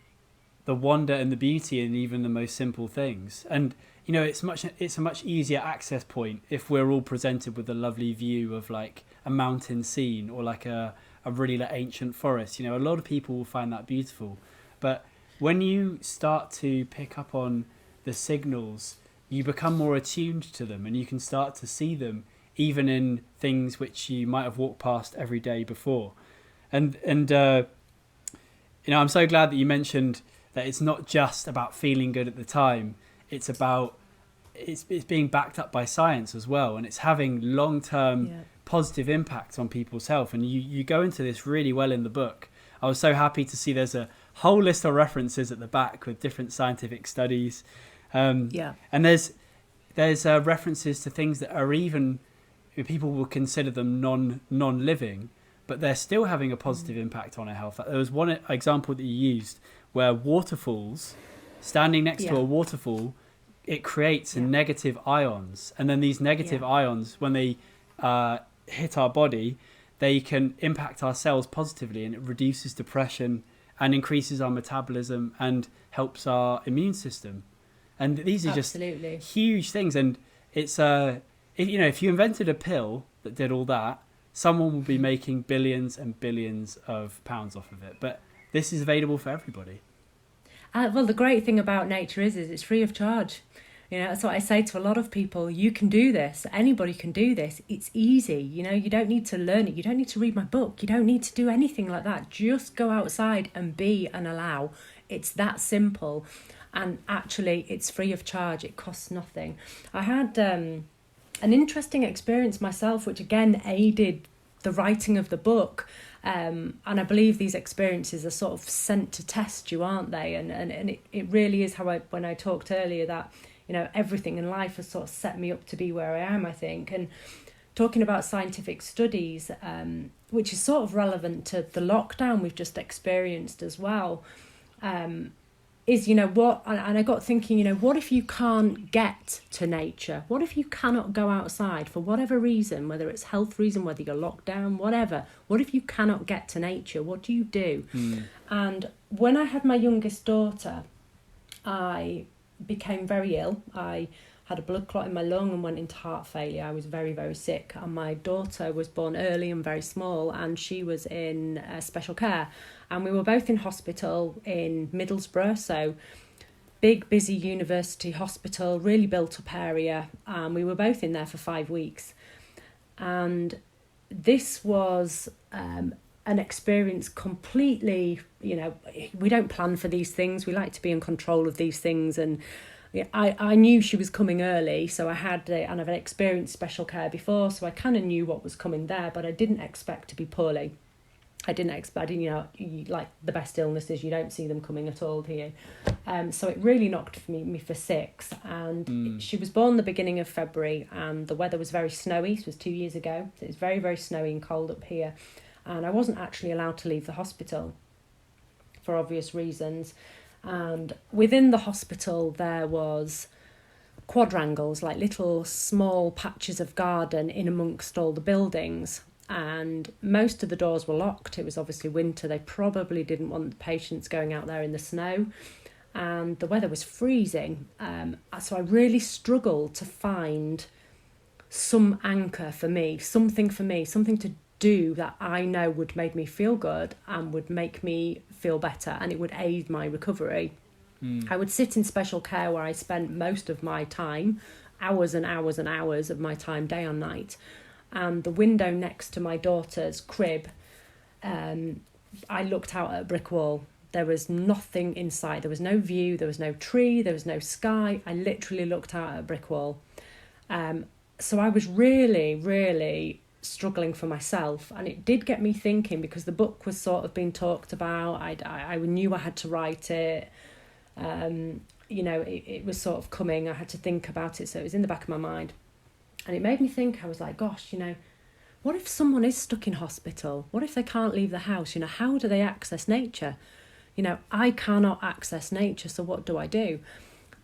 wonder and the beauty in even the most simple things. And it's a much easier access point if we're all presented with a lovely view of a mountain scene or a really ancient forest. A lot of people will find that beautiful, but when you start to pick up on the signals, you become more attuned to them, and you can start to see them even in things which you might have walked past every day before. And I'm so glad that you mentioned that it's not just about feeling good at the time. It's being backed up by science as well, and it's having long-term positive impacts on people's health. And you go into this really well in the book. I was so happy to see there's a whole list of references at the back with different scientific studies. And there's references to things that are even, people will consider them non-living, but they're still having a positive impact on our health. There was one example that you used where waterfalls, standing next to a waterfall, it creates negative ions, and then these negative ions, when they hit our body, they can impact our cells positively, and it reduces depression and increases our metabolism and helps our immune system. And these are just huge things. And it's if you invented a pill that did all that, someone will be making billions and billions of pounds off of it. But this is available for everybody. Well, the great thing about nature is it's free of charge. That's what I say to a lot of people. You can do this. Anybody can do this. It's easy. You don't need to learn it. You don't need to read my book. You don't need to do anything like that. Just go outside and be and allow. It's that simple. And actually, it's free of charge. It costs nothing. I had an interesting experience myself, which again aided the writing of the book. And I believe these experiences are sort of sent to test you, aren't they? And it really is how when I talked earlier that, everything in life has sort of set me up to be where I am, I think. And talking about scientific studies, which is sort of relevant to the lockdown we've just experienced as well, is, what, and I got thinking, what if you can't get to nature? What if you cannot go outside for whatever reason, whether it's health reason, whether you're locked down, whatever? What if you cannot get to nature? What do you do? And when I had my youngest daughter, I became very ill. I had a blood clot in my lung and went into heart failure. I was very, very sick. And my daughter was born early and very small, and she was in special care. And we were both in hospital in Middlesbrough, so big, busy university hospital, really built up area. And we were both in there for 5 weeks. And this was an experience completely, we don't plan for these things. We like to be in control of these things. And I knew she was coming early, so and I've experienced special care before, so I kind of knew what was coming there, but I didn't expect to be poorly. I didn't expect, like the best illnesses, you don't see them coming at all, do you? So it really knocked me for 6. And she was born the beginning of February, and the weather was very snowy. This was 2 years ago. So it was very, very snowy and cold up here. And I wasn't actually allowed to leave the hospital for obvious reasons. And within the hospital, there was quadrangles, like little small patches of garden in amongst all the buildings. And most of the doors were locked. It was obviously winter. They probably didn't want the patients going out there in the snow. And the weather was freezing. So I really struggled to find some anchor for me, something to do that I know would make me feel good and would make me feel better, and it would aid my recovery. I would sit in special care where I spent most of my time, hours and hours and hours of my time, day and night. And the window next to my daughter's crib, I looked out at a brick wall. There was nothing inside. There was no view, there was no tree, there was no sky. I literally looked out at a brick wall. So I was really, really struggling for myself, and it did get me thinking, because the book was sort of being talked about. I knew I had to write it. It was sort of coming. I had to think about it, so it was in the back of my mind. And it made me think. I was like, gosh, what if someone is stuck in hospital? What if they can't leave the house? How do they access nature? I cannot access nature, so what do I do?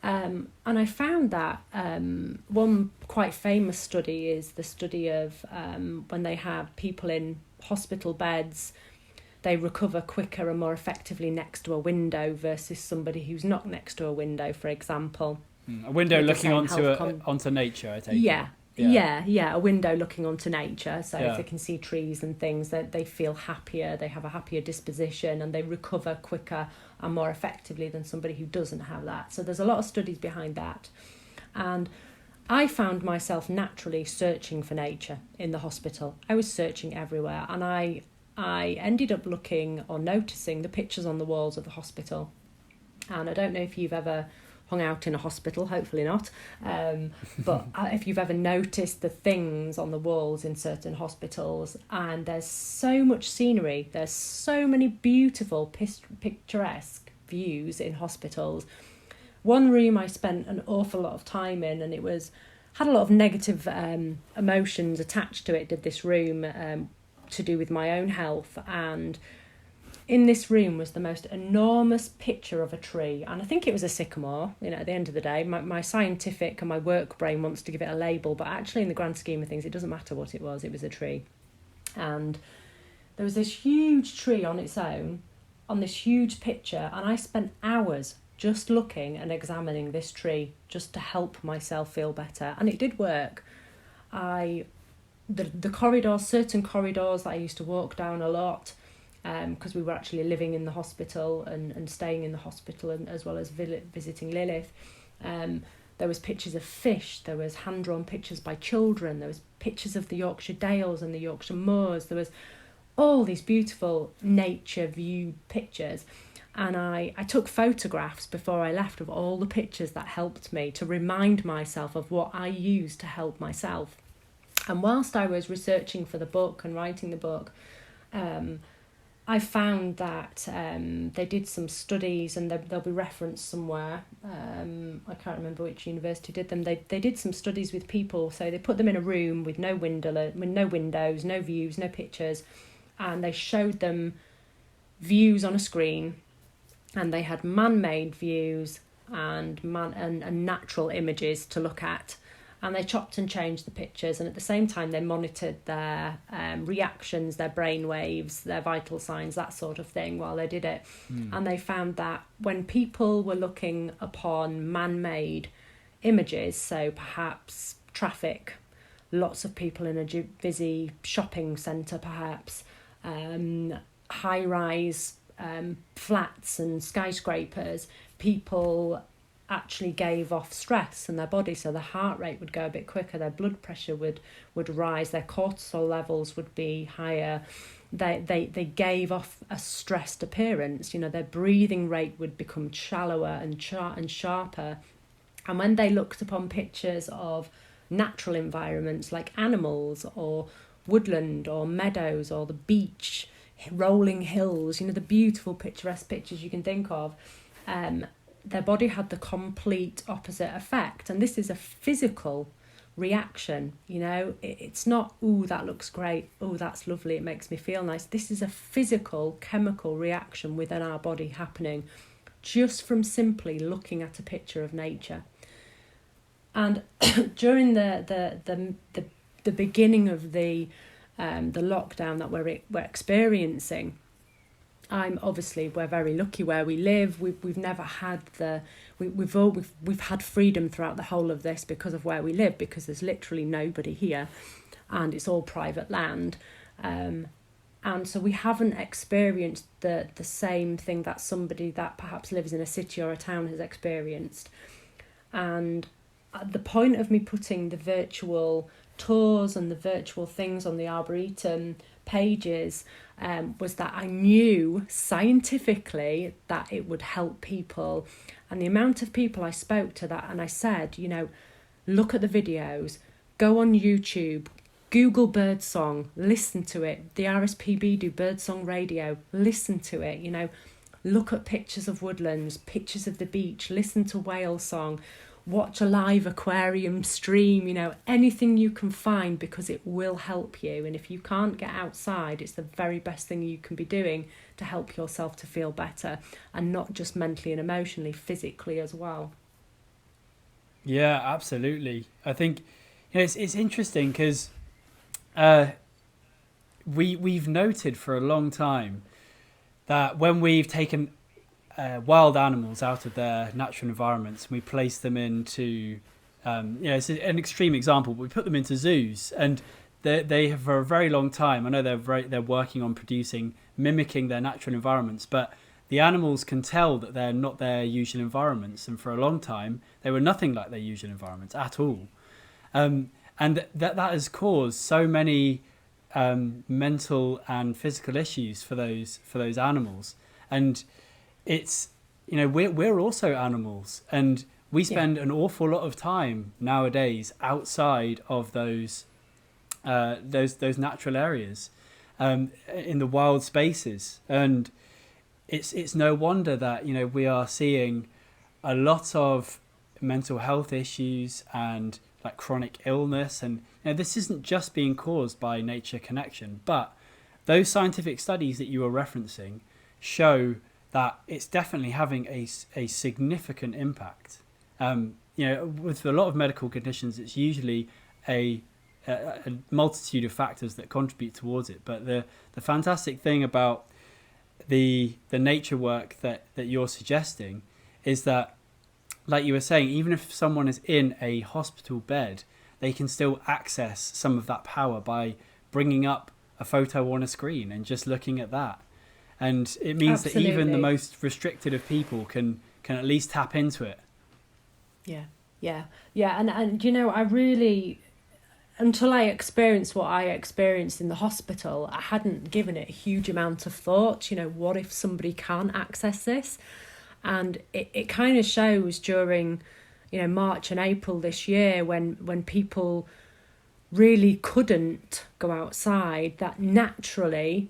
And I found that one quite famous study is the study of when they have people in hospital beds, they recover quicker and more effectively next to a window versus somebody who's not next to a window, for example. A window looking onto nature, I take it. Yeah, a window looking onto nature. So Yeah. if they can see trees and things, that they feel happier, they have a happier disposition, and they recover quicker and more effectively than somebody who doesn't have that. So there's a lot of studies behind that. And I found myself naturally searching for nature in the hospital. I was searching everywhere, and I ended up looking or noticing the pictures on the walls of the hospital. And I don't know if you've ever hung out in a hospital, hopefully not, but if you've ever noticed the things on the walls in certain hospitals, and there's so much scenery, there's so many beautiful picturesque views in hospitals. One room I spent an awful lot of time in, and it had a lot of negative emotions attached to it, did this room, to do with my own health. And in this room was the most enormous picture of a tree, and I think it was a sycamore. At the end of the day, my scientific and my work brain wants to give it a label, but actually in the grand scheme of things, it doesn't matter what it was a tree. And there was this huge tree on its own, on this huge picture, and I spent hours just looking and examining this tree just to help myself feel better, and it did work. The corridors, certain corridors that I used to walk down a lot, because we were actually living in the hospital and staying in the hospital, and as well as visiting Lilith. There was pictures of fish, there was hand-drawn pictures by children, there was pictures of the Yorkshire Dales and the Yorkshire Moors, there was all these beautiful nature viewed pictures. And I took photographs before I left of all the pictures that helped me to remind myself of what I used to help myself. And whilst I was researching for the book and writing the book, I found that they did some studies, and they'll be referenced somewhere. I can't remember which university did them. They did some studies with people. So they put them in a room with no windows, no views, no pictures, and they showed them views on a screen, and they had man-made views and natural images to look at. And they chopped and changed the pictures, and at the same time they monitored their reactions, their brain waves, their vital signs, that sort of thing while they did it. And they found that when people were looking upon man-made images, so perhaps traffic, lots of people in a busy shopping centre perhaps, high-rise flats and skyscrapers, people actually gave off stress in their body, so their heart rate would go a bit quicker, their blood pressure would rise, their cortisol levels would be higher, they gave off a stressed appearance, their breathing rate would become shallower and sharper. And when they looked upon pictures of natural environments like animals or woodland or meadows or the beach, rolling hills, the beautiful picturesque pictures you can think of, their body had the complete opposite effect. And this is a physical reaction, it's not, ooh, that looks great, oh, that's lovely, it makes me feel nice. This is a physical chemical reaction within our body happening just from simply looking at a picture of nature. And during the beginning of the lockdown that we're experiencing, we're very lucky where we live. We've never had we've had freedom throughout the whole of this because of where we live, because there's literally nobody here, and it's all private land, and so we haven't experienced the same thing that somebody that perhaps lives in a city or a town has experienced. And the point of me putting the virtual tours and the virtual things on the Arboretum pages was that I knew scientifically that it would help people. And the amount of people I spoke to that, and I said, you know, look at the videos, go on YouTube, Google birdsong, listen to it. The RSPB do birdsong radio, listen to it, you know, look at pictures of woodlands, pictures of the beach, listen to whale song, watch a live aquarium stream, you know, anything you can find, because it will help you. And if you can't get outside, it's the very best thing you can be doing to help yourself to feel better, and not just mentally and emotionally, physically as well. Yeah, absolutely. I think, you know, it's interesting because we've noted for a long time that when we've taken wild animals out of their natural environments, we place them into, you know, it's an extreme example, but we put them into zoos, and they have for a very long time. I know they're working on mimicking their natural environments, but the animals can tell that they're not their usual environments, and for a long time they were nothing like their usual environments at all. And that has caused so many mental and physical issues for those animals. And it's, you know, we're also animals, and we spend an awful lot of time nowadays outside of those natural areas, in the wild spaces. And it's no wonder that, you know, we are seeing a lot of mental health issues and like chronic illness. And, you know, this isn't just being caused by nature connection, but those scientific studies that you were referencing show that it's definitely having a significant impact. You know, with a lot of medical conditions, it's usually a multitude of factors that contribute towards it. But the fantastic thing about the nature work that you're suggesting is that, like you were saying, even if someone is in a hospital bed, they can still access some of that power by bringing up a photo on a screen and just looking at that. And it means that even the most restricted of people can at least tap into it. Yeah. And you know, I really, until I experienced what I experienced in the hospital, I hadn't given it a huge amount of thought. You know, what if somebody can't access this? And it kind of shows during, you know, March and April this year, when people really couldn't go outside, that naturally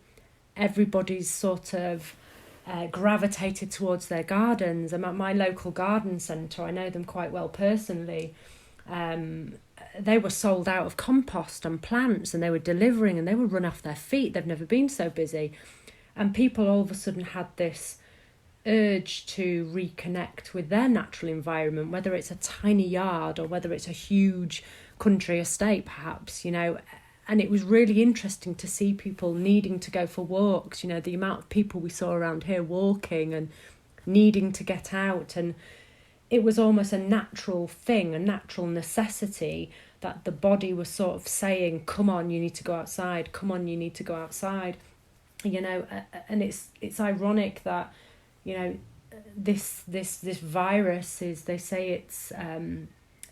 everybody's sort of gravitated towards their gardens. And at my local garden centre, I know them quite well personally, they were sold out of compost and plants, and they were delivering, and they would run off their feet. They've never been so busy. And people all of a sudden had this urge to reconnect with their natural environment, whether it's a tiny yard or whether it's a huge country estate perhaps, you know. And it was really interesting to see people needing to go for walks, you know, the amount of people we saw around here walking and needing to get out. And it was almost a natural thing, a natural necessity, that the body was sort of saying, come on, you need to go outside, come on, you need to go outside, you know. And it's ironic that, you know, this virus is, they say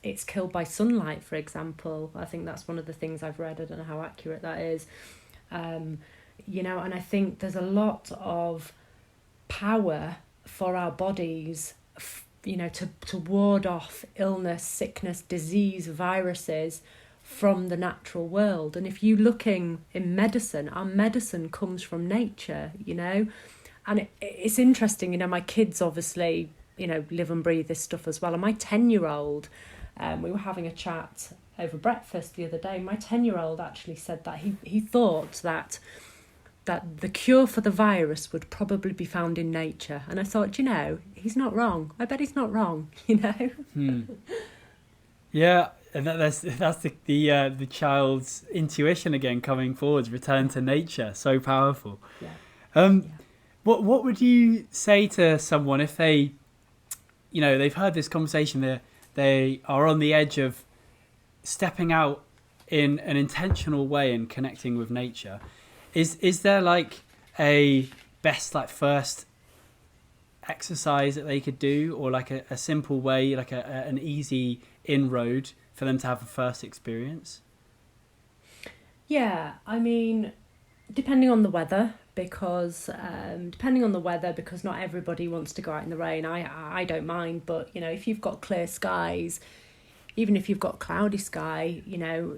it's killed by sunlight, for example. I think that's one of the things I've read. I don't know how accurate that is. You know, and I think there's a lot of power for our bodies, you know, to ward off illness, sickness, disease, viruses from the natural world. And if you're looking in medicine, our medicine comes from nature, you know. And it's interesting, you know, my kids obviously, you know, live and breathe this stuff as well. And my 10-year-old, we were having a chat over breakfast the other day. My 10-year-old actually said that he thought that the cure for the virus would probably be found in nature. And I thought, you know, he's not wrong. I bet he's not wrong, you know. Yeah, and that's the child's intuition again coming forward, return to nature. So powerful. Yeah. What would you say to someone if they, you know, they've heard this conversation, they are on the edge of stepping out in an intentional way and connecting with nature? Is there like a best, like, first exercise that they could do, or like a simple way, like an easy inroad for them to have a first experience? Yeah, I mean, depending on the weather, because not everybody wants to go out in the rain. I don't mind, but you know, if you've got clear skies, even if you've got cloudy sky, you know,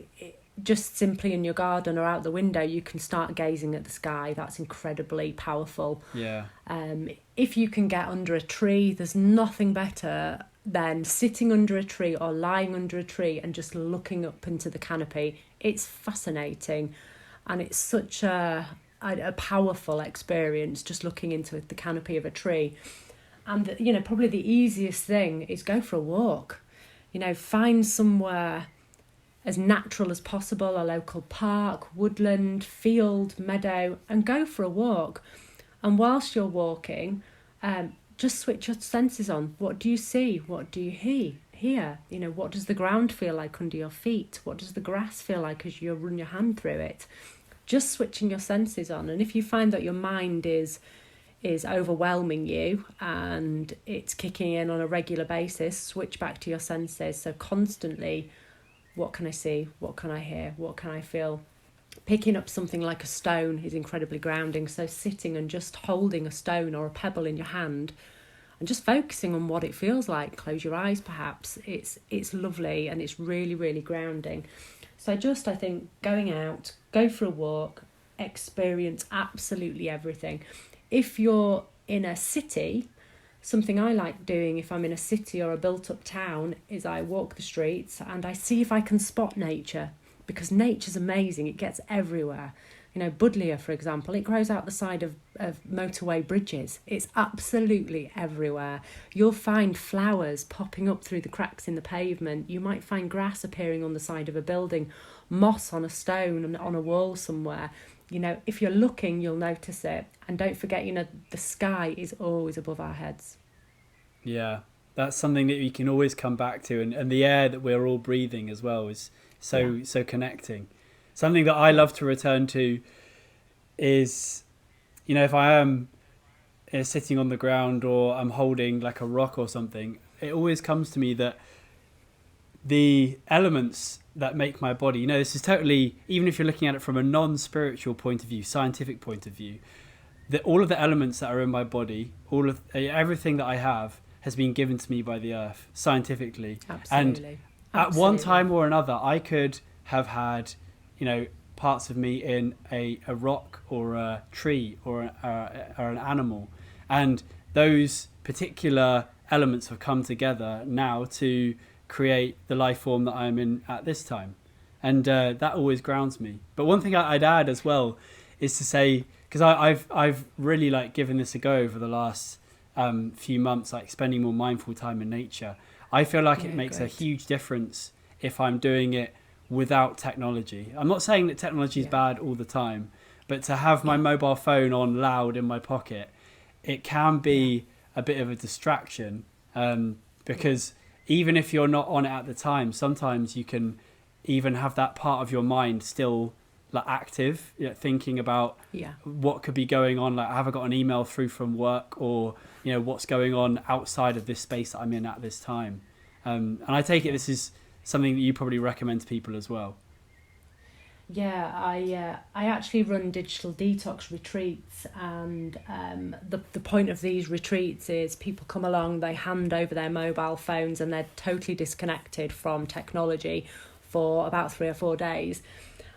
just simply in your garden or out the window, you can start gazing at the sky. That's incredibly powerful. Yeah. If you can get under a tree, there's nothing better than sitting under a tree or lying under a tree and just looking up into the canopy. It's fascinating, and it's such a powerful experience just looking into the canopy of a tree. And you know, probably the easiest thing is go for a walk. You know, find somewhere as natural as possible, a local park, woodland, field, meadow, and go for a walk. And whilst you're walking, just switch your senses on. What do you see? What do you hear? You know, what does the ground feel like under your feet? What does the grass feel like as you run your hand through it? Just switching your senses on. And if you find that your mind is overwhelming you and it's kicking in on a regular basis, switch back to your senses. So constantly, what can I see? What can I hear? What can I feel? Picking up something like a stone is incredibly grounding. So sitting and just holding a stone or a pebble in your hand and just focusing on what it feels like. Close your eyes perhaps. It's lovely, and it's really, really grounding. So just, I think, going out, go for a walk, experience absolutely everything. If you're in a city, something I like doing if I'm in a city or a built-up town is I walk the streets and I see if I can spot nature, because nature's amazing. It gets everywhere. You know, buddleia, for example, it grows out the side of motorway bridges. It's absolutely everywhere. You'll find flowers popping up through the cracks in the pavement. You might find grass appearing on the side of a building, moss on a stone and on a wall somewhere. You know, if you're looking, you'll notice it. And don't forget, you know, the sky is always above our heads. Yeah, that's something that we can always come back to. And the air that we're all breathing as well is so connecting. Something that I love to return to is, you know, if I am sitting on the ground or I'm holding like a rock or something, it always comes to me that the elements that make my body, you know, this is totally, even if you're looking at it from a non-spiritual point of view, scientific point of view, that all of the elements that are in my body, all of everything that I have has been given to me by the earth scientifically. Absolutely. And at one time or another, I could have had, you know, parts of me in a rock or a tree or an animal, and those particular elements have come together now to create the life form that I'm in at this time, and that always grounds me. But one thing I'd add as well is to say, because I've really like given this a go over the last few months, like spending more mindful time in nature. I feel like it makes a huge difference if I'm doing it without technology. I'm not saying that technology is bad all the time, but to have my mobile phone on loud in my pocket, it can be a bit of a distraction, because even if you're not on it at the time, sometimes you can even have that part of your mind still like active, you know, thinking about what could be going on. Like, have I got an email through from work, or, you know, what's going on outside of this space that I'm in at this time? And I take it this is something that you probably recommend to people as well. Yeah, I actually run digital detox retreats, and the point of these retreats is people come along, they hand over their mobile phones, and they're totally disconnected from technology for about 3 or 4 days.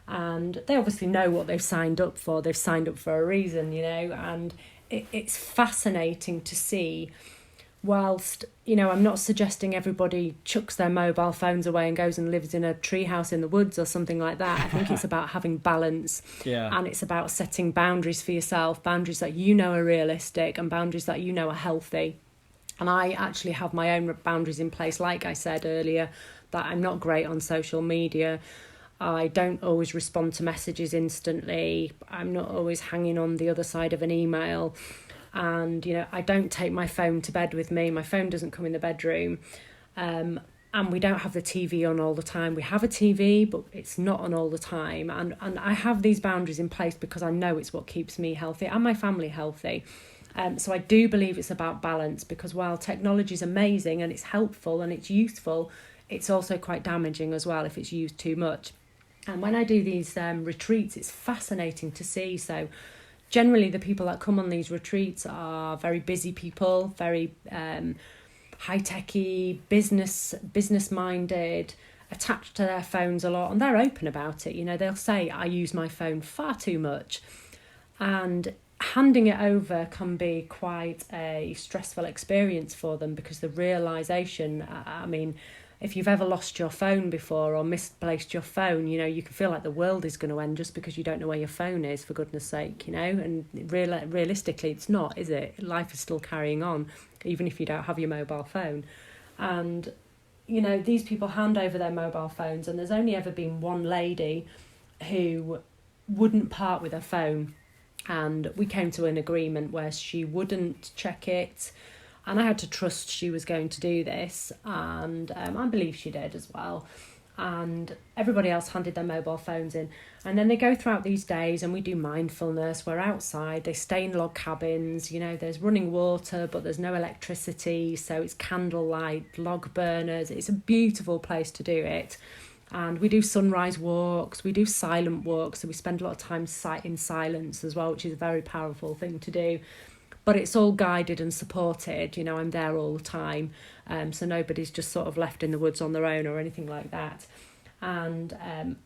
And they obviously know what they've signed up for. They've signed up for a reason, you know, and it's fascinating to see. Whilst, you know, I'm not suggesting everybody chucks their mobile phones away and goes and lives in a treehouse in the woods or something like that. I think it's about having balance, and it's about setting boundaries for yourself, boundaries that you know are realistic and boundaries that you know are healthy. And I actually have my own boundaries in place. Like I said earlier, that I'm not great on social media. I don't always respond to messages instantly. I'm not always hanging on the other side of an email. And, you know, I don't take my phone to bed with me. My phone doesn't come in the bedroom. And we don't have the TV on all the time. We have a TV, but it's not on all the time. And I have these boundaries in place because I know it's what keeps me healthy and my family healthy. So I do believe it's about balance, because while technology is amazing and it's helpful and it's useful, it's also quite damaging as well if it's used too much. And when I do these retreats, it's fascinating to see. So generally the people that come on these retreats are very busy people, very high-techy, business minded, attached to their phones a lot, and they're open about it. You know, they'll say, I use my phone far too much. And handing it over can be quite a stressful experience for them, because the realisation, I mean, if you've ever lost your phone before or misplaced your phone, you know, you can feel like the world is going to end just because you don't know where your phone is, for goodness sake, you know. And realistically, it's not, is it? Life is still carrying on, even if you don't have your mobile phone. And, you know, these people hand over their mobile phones, and there's only ever been one lady who wouldn't part with her phone. And we came to an agreement where she wouldn't check it. And I had to trust she was going to do this, and I believe she did as well. And everybody else handed their mobile phones in. And then they go throughout these days, and we do mindfulness. We're outside. They stay in log cabins. You know, there's running water, but there's no electricity. So it's candlelight, log burners. It's a beautiful place to do it. And we do sunrise walks. We do silent walks. So we spend a lot of time in silence as well, which is a very powerful thing to do. But it's all guided and supported. You know, I'm there all the time. So nobody's just sort of left in the woods on their own or anything like that. And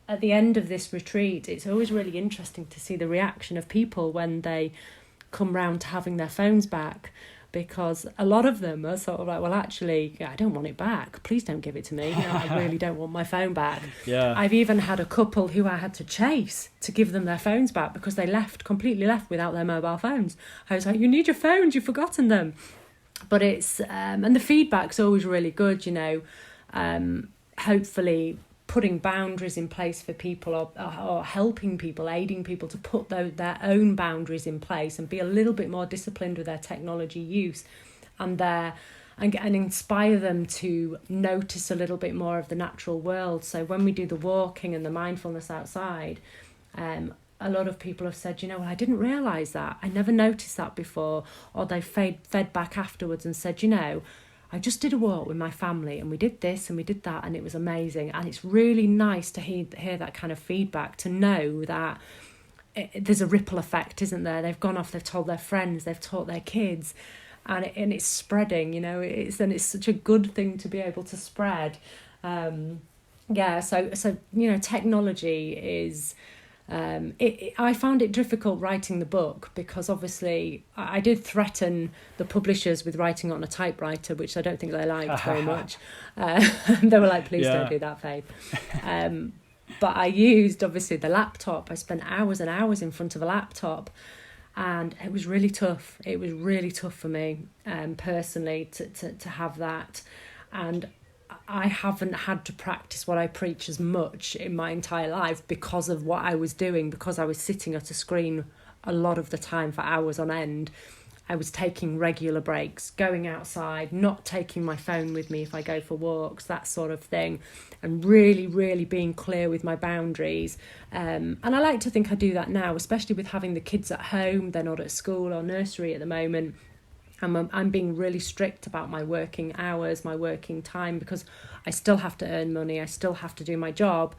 at the end of this retreat, it's always really interesting to see the reaction of people when they come round to having their phones back. Because a lot of them are sort of like, well, actually, I don't want it back. Please don't give it to me. You know, I really don't want my phone back. Yeah. I've even had a couple who I had to chase to give them their phones back because they completely left without their mobile phones. I was like, you need your phones, you've forgotten them. But it's, and the feedback's always really good, you know, hopefully putting boundaries in place for people, or helping people, aiding people to put their own boundaries in place and be a little bit more disciplined with their technology use, and inspire them to notice a little bit more of the natural world. So when we do the walking and the mindfulness outside, a lot of people have said, you know, well, I didn't realise that. I never noticed that before. Or they've fed back afterwards and said, you know, I just did a walk with my family and we did this and we did that and it was amazing. And it's really nice to hear that kind of feedback, to know that there's a ripple effect, isn't there? They've gone off, they've told their friends, they've taught their kids, and it's spreading, you know. It's such a good thing to be able to spread. So you know, technology is... I found it difficult writing the book because obviously I did threaten the publishers with writing on a typewriter, which I don't think they liked very much. They were like, please don't do that, Faith. But I used, obviously, the laptop. I spent hours and hours in front of a laptop, and it was really tough. It was really tough for me personally to have that. And I haven't had to practice what I preach as much in my entire life because of what I was doing, because I was sitting at a screen a lot of the time for hours on end. I was taking regular breaks, going outside, not taking my phone with me if I go for walks, that sort of thing, and really, really being clear with my boundaries. And I like to think I do that now, especially with having the kids at home. They're not at school or nursery at the moment. I'm being really strict about my working hours, my working time, because I still have to earn money, I still have to do my job,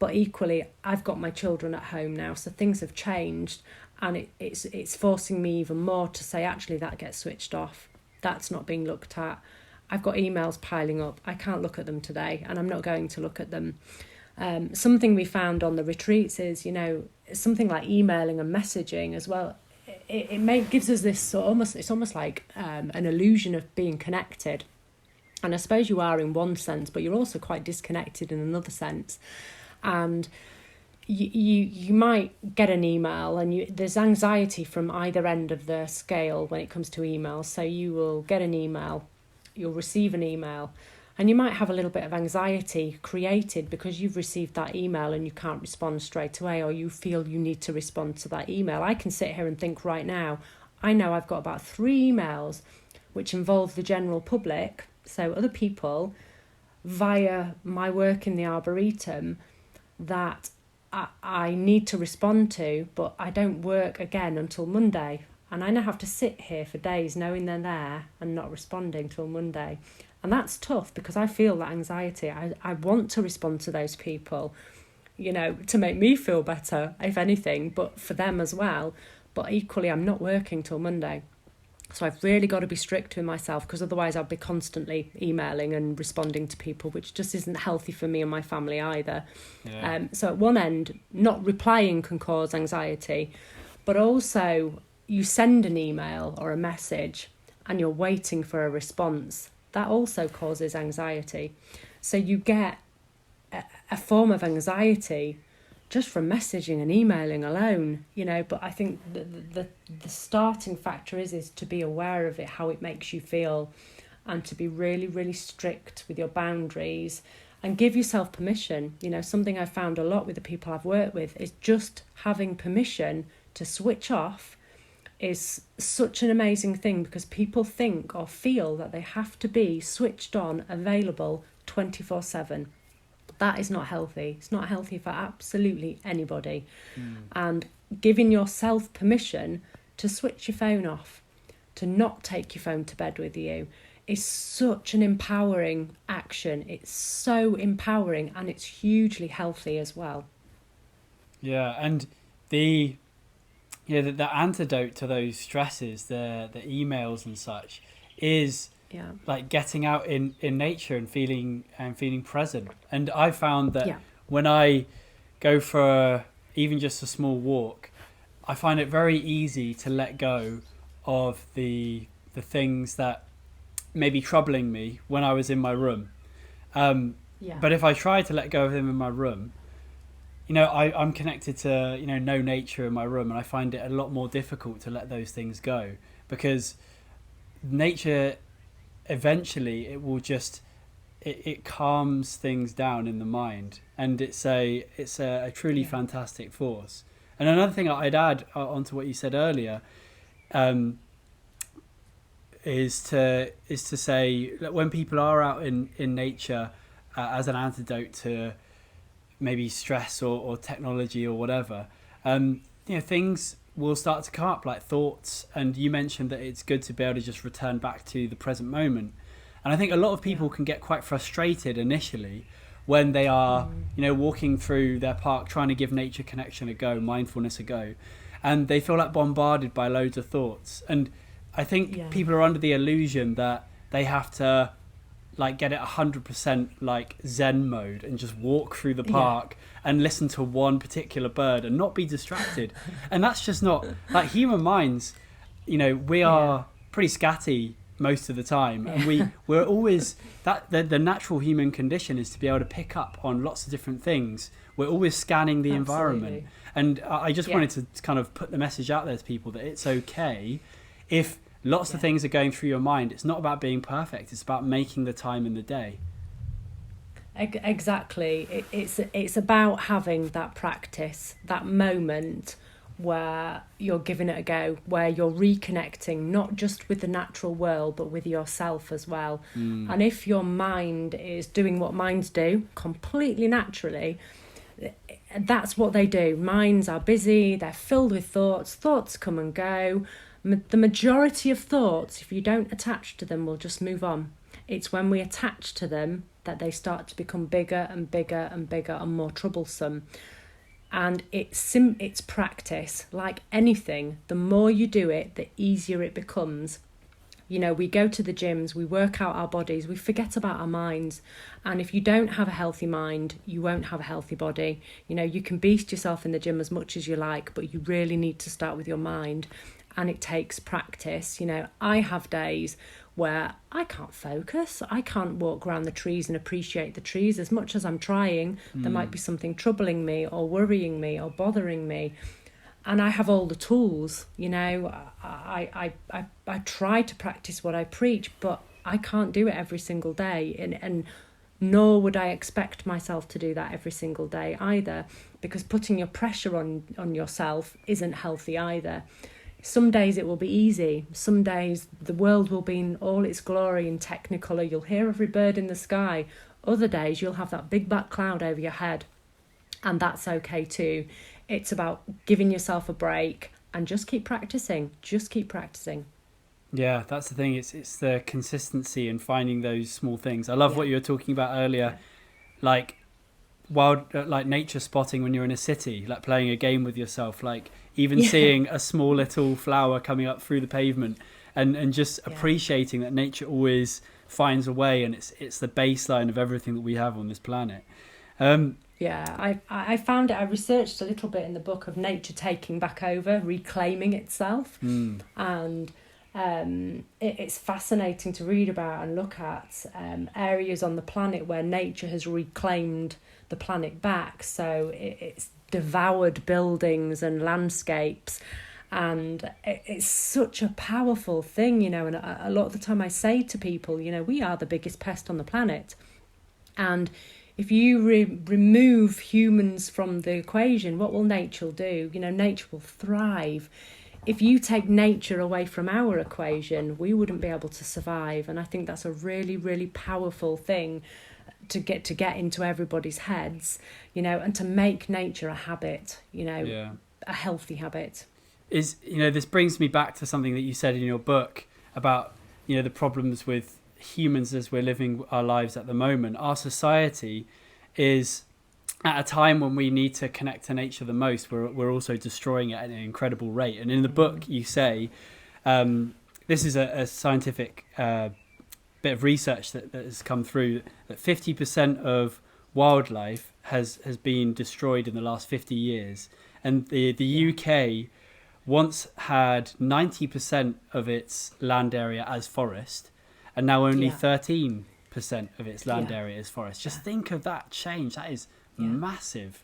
but equally I've got my children at home now, so things have changed, and it's forcing me even more to say, actually, that gets switched off, that's not being looked at. I've got emails piling up, I can't look at them today, and I'm not going to look at them. Something we found on the retreats is, you know, something like emailing and messaging as well. It gives us this it's almost like an illusion of being connected, and I suppose you are in one sense, but you're also quite disconnected in another sense. And you might get an email, and there's anxiety from either end of the scale when it comes to emails. So you will get an email, you'll receive an email, and you might have a little bit of anxiety created because you've received that email and you can't respond straight away, or you feel you need to respond to that email. I can sit here and think right now, I know I've got about 3 emails which involve the general public, so other people, via my work in the Arboretum, that I need to respond to, but I don't work again until Monday. And I now have to sit here for days knowing they're there and not responding till Monday. And that's tough because I feel that anxiety. I want to respond to those people, you know, to make me feel better, if anything, but for them as well. But equally, I'm not working till Monday. So I've really got to be strict with myself, because otherwise I'll be constantly emailing and responding to people, which just isn't healthy for me and my family either. Yeah. So at one end, not replying can cause anxiety, but also you send an email or a message and you're waiting for a response. That also causes anxiety. So you get a form of anxiety just from messaging and emailing alone, you know. But I think the starting factor is to be aware of it, how it makes you feel, and to be really, really strict with your boundaries and give yourself permission. You know, something I've found a lot with the people I've worked with is just having permission to switch off is such an amazing thing, because people think or feel that they have to be switched on, available 24/7. That is not healthy. It's not healthy for absolutely anybody. And giving yourself permission to switch your phone off, to not take your phone to bed with you, is such an empowering action. It's so empowering, and it's hugely healthy as well. Yeah, and the antidote to those stresses, the emails and such, is like getting out in nature and feeling present. And I found that when I go for even just a small walk, I find it very easy to let go of the things that may be troubling me when I was in my room. But if I try to let go of them in my room, you know, I'm connected to, you know, no nature in my room, and I find it a lot more difficult to let those things go, because nature, eventually it will just it calms things down in the mind, and it's a truly fantastic force. And another thing I'd add onto what you said earlier is to say that when people are out in nature as an antidote to maybe stress or technology or whatever, you know, things will start to come up, like thoughts. And you mentioned that it's good to be able to just return back to the present moment. And I think a lot of people can get quite frustrated initially when they are, you know, walking through their park trying to give nature connection a go, mindfulness a go, and they feel like bombarded by loads of thoughts. And I think people are under the illusion that they have to like get it 100% like Zen mode and just walk through the park and listen to one particular bird and not be distracted. And that's just not, like, human minds, you know, we are pretty scatty most of the time, and we're always that the natural human condition is to be able to pick up on lots of different things. We're always scanning the environment. And I just wanted to kind of put the message out there to people that it's okay if lots of things are going through your mind. It's not about being perfect. It's about making the time in the day. Exactly. It's about having that practice, that moment where you're giving it a go, where you're reconnecting not just with the natural world but with yourself as well. And if your mind is doing what minds do completely naturally, that's what they do. Minds are busy, they're filled with thoughts come and go. The majority of thoughts, if you don't attach to them, will just move on. It's when we attach to them that they start to become bigger and bigger and bigger and more troublesome. And it's practice. Like anything, the more you do it, the easier it becomes. You know, we go to the gyms, we work out our bodies, we forget about our minds. And if you don't have a healthy mind, you won't have a healthy body. You know, you can beast yourself in the gym as much as you like, but you really need to start with your mind. And it takes practice. You know, I have days where I can't focus. I can't walk around the trees and appreciate the trees as much as I'm trying. There might be something troubling me or worrying me or bothering me. And I have all the tools, you know. I try to practice what I preach, but I can't do it every single day. And nor would I expect myself to do that every single day either, because putting your pressure on yourself isn't healthy either. Some days it will be easy. Some days the world will be in all its glory and technicolor. You'll hear every bird in the sky. Other days you'll have that big black cloud over your head. And that's okay too. It's about giving yourself a break and just keep practicing. Just keep practicing. Yeah, that's the thing. It's the consistency and finding those small things. I love what you were talking about earlier, like like nature spotting when you're in a city, like playing a game with yourself, like even seeing a small little flower coming up through the pavement, and just appreciating that nature always finds a way, and it's the baseline of everything that we have on this planet. I found it. I researched a little bit in the book of nature taking back over, reclaiming itself, and it's fascinating to read about and look at areas on the planet where nature has reclaimed the planet back. So it's devoured buildings and landscapes, and it's such a powerful thing, and a lot of the time I say to people, we are the biggest pest on the planet, and if you remove humans from the equation, what will nature do? Nature will thrive. If you take nature away from our equation, we wouldn't be able to survive. And I think that's a really, really powerful thing to get into everybody's heads, and to make nature a habit, a healthy habit. This brings me back to something that you said in your book about, the problems with humans as we're living our lives at the moment. Our society is at a time when we need to connect to nature the most. We're also destroying it at an incredible rate. And in the book, you say, this is a scientific bit of research that has come through, that 50% of wildlife has been destroyed in the last 50 years. And the UK once had 90% of its land area as forest, and now only 13% of its land area is forest. Just think of that change. That is massive.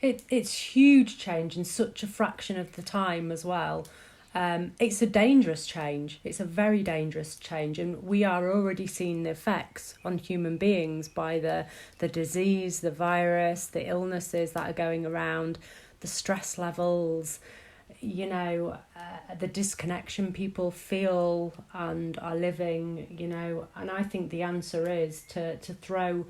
It's huge change in such a fraction of the time as well. It's a dangerous change. It's a very dangerous change, and we are already seeing the effects on human beings by the disease, the virus, the illnesses that are going around, the stress levels, the disconnection people feel and are living, and I think the answer is to throw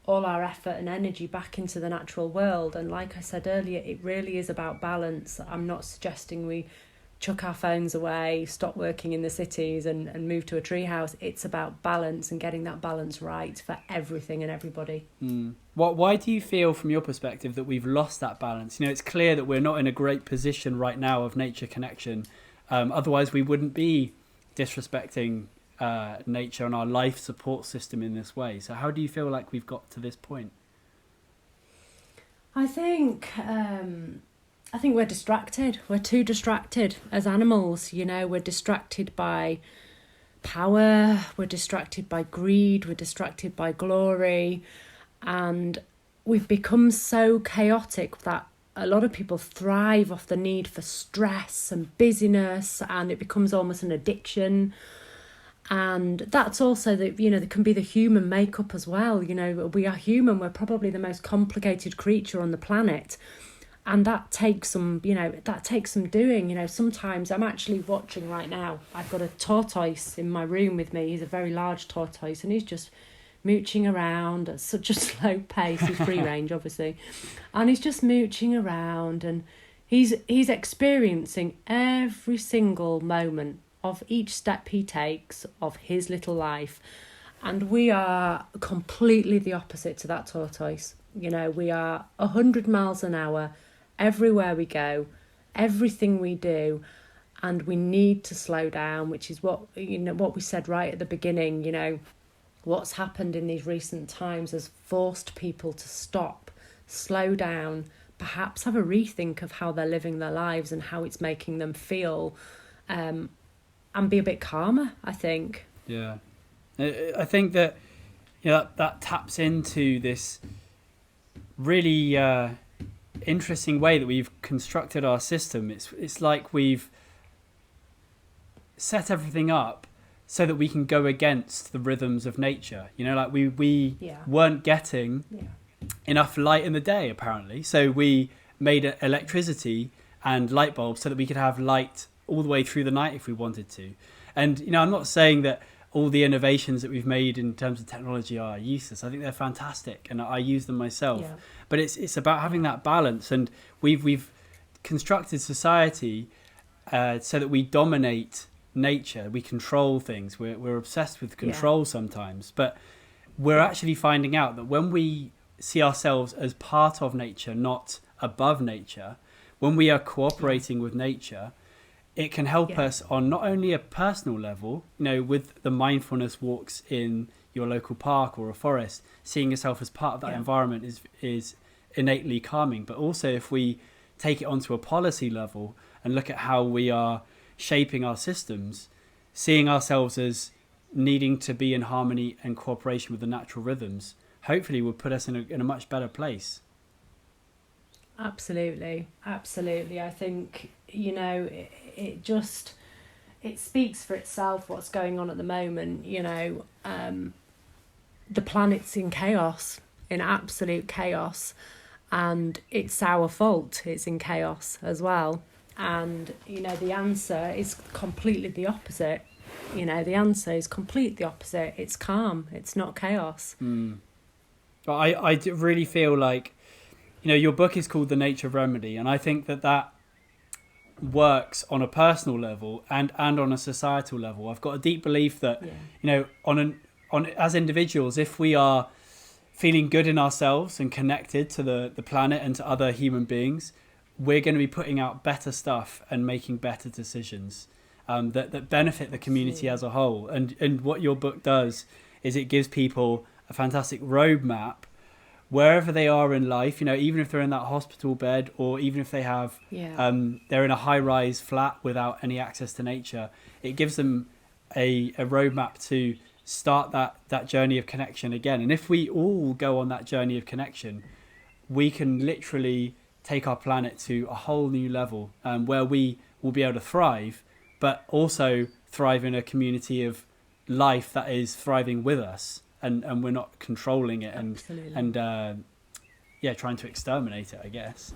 all our effort and energy back into the natural world. And like I said earlier, it really is about balance. I'm not suggesting we chuck our phones away, stop working in the cities and move to a treehouse. It's about balance and getting that balance right for everything and everybody. Why do you feel, from your perspective, that we've lost that balance? It's clear that we're not in a great position right now of nature connection. Otherwise, we wouldn't be disrespecting nature and our life support system in this way. So how do you feel like we've got to this point? I think we're distracted. We're too distracted as animals. We're distracted by power. We're distracted by greed. We're distracted by glory. And we've become so chaotic that a lot of people thrive off the need for stress and busyness, and it becomes almost an addiction. And that's also there can be the human makeup as well. We are human. We're probably the most complicated creature on the planet. And that takes some doing. Sometimes I'm actually watching right now. I've got a tortoise in my room with me. He's a very large tortoise, and he's just mooching around at such a slow pace. He's free range, obviously, and he's just mooching around, and he's experiencing every single moment of each step he takes of his little life. And we are completely the opposite to that tortoise. We are 100 miles an hour everywhere we go, everything we do, and we need to slow down, which is what we said right at the beginning. What's happened in these recent times has forced people to stop, slow down, perhaps have a rethink of how they're living their lives and how it's making them feel, and be a bit calmer, I think. Yeah. I think that that taps into this really interesting way that we've constructed our system. It's like we've set everything up so that we can go against the rhythms of nature. Like we weren't getting enough light in the day, apparently. So we made electricity and light bulbs so that we could have light all the way through the night if we wanted to. And, I'm not saying that all the innovations that we've made in terms of technology are useless. I think they're fantastic, and I use them myself. Yeah. But it's about having that balance, and we've constructed society so that we dominate nature. We control things. We're obsessed with control sometimes, but we're actually finding out that when we see ourselves as part of nature, not above nature, when we are cooperating with nature, it can help us on not only a personal level, with the mindfulness walks in your local park or a forest, seeing yourself as part of that environment is innately calming, but also if we take it onto a policy level and look at how we are shaping our systems, seeing ourselves as needing to be in harmony and cooperation with the natural rhythms, hopefully will put us in a much better place. Absolutely. I think, it speaks for itself what's going on at the moment. The planet's in chaos, in absolute chaos, and it's our fault it's in chaos as well. And the answer is completely the opposite. The answer is completely the opposite. It's calm, it's not chaos. But I really feel like, your book is called The Nature Remedy, and I think that works on a personal level and on a societal level. I've got a deep belief that, on as individuals, if we are feeling good in ourselves and connected to the planet and to other human beings, we're going to be putting out better stuff and making better decisions that benefit the community as a whole. And what your book does is it gives people a fantastic roadmap wherever they are in life, even if they're in that hospital bed, or even if they have they're in a high-rise flat without any access to nature. It gives them a roadmap to start that journey of connection again. And if we all go on that journey of connection, we can literally take our planet to a whole new level, where we will be able to thrive, but also thrive in a community of life that is thriving with us, and we're not controlling it and trying to exterminate it, I guess.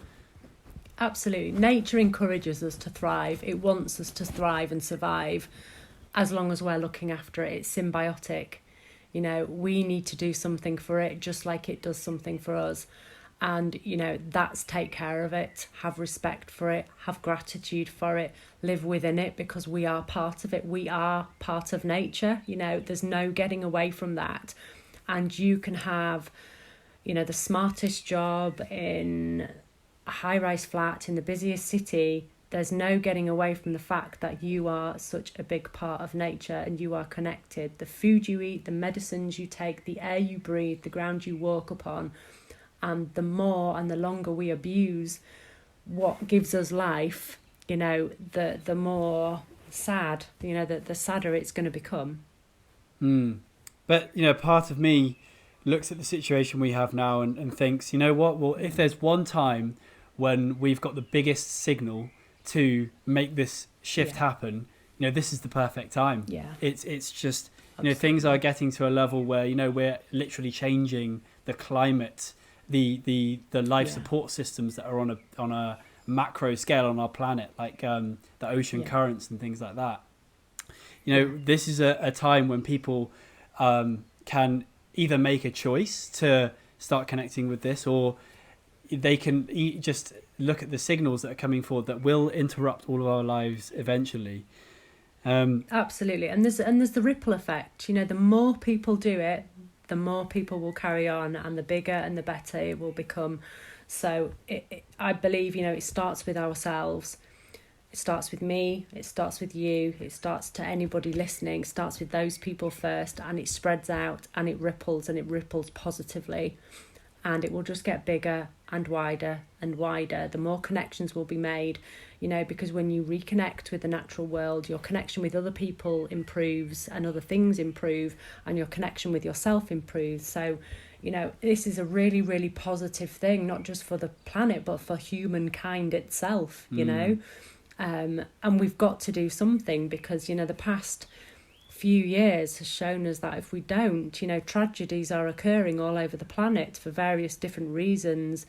Absolutely. Nature encourages us to thrive. It wants us to thrive and survive as long as we're looking after it. It's symbiotic. We need to do something for it just like it does something for us. And, that's take care of it, have respect for it, have gratitude for it, live within it, because we are part of it. We are part of nature. There's no getting away from that. And you can have, the smartest job in a high-rise flat in the busiest city. There's no getting away from the fact that you are such a big part of nature and you are connected. The food you eat, the medicines you take, the air you breathe, the ground you walk upon. And the more and the longer we abuse what gives us life, the more sad, the sadder it's going to become. But, part of me looks at the situation we have now and thinks, what? Well, if there's one time when we've got the biggest signal to make this shift happen, this is the perfect time. It's just, things are getting to a level where, we're literally changing the climate, the life support systems that are on a macro scale on our planet, like the ocean currents and things like that. This is a time when people can either make a choice to start connecting with this, or they can just look at the signals that are coming forward that will interrupt all of our lives eventually. Absolutely. And there's the ripple effect. The more people do it, the more people will carry on, and the bigger and the better it will become. So I believe, it starts with ourselves. It starts with me, it starts with you, it starts to anybody listening, it starts with those people first, and it spreads out and it ripples positively, and it will just get bigger and wider and wider. The more connections will be made, because when you reconnect with the natural world, your connection with other people improves and other things improve, and your connection with yourself improves. So, this is a really, really positive thing, not just for the planet, but for humankind itself, And we've got to do something, because, the past few years has shown us that if we don't, tragedies are occurring all over the planet for various different reasons,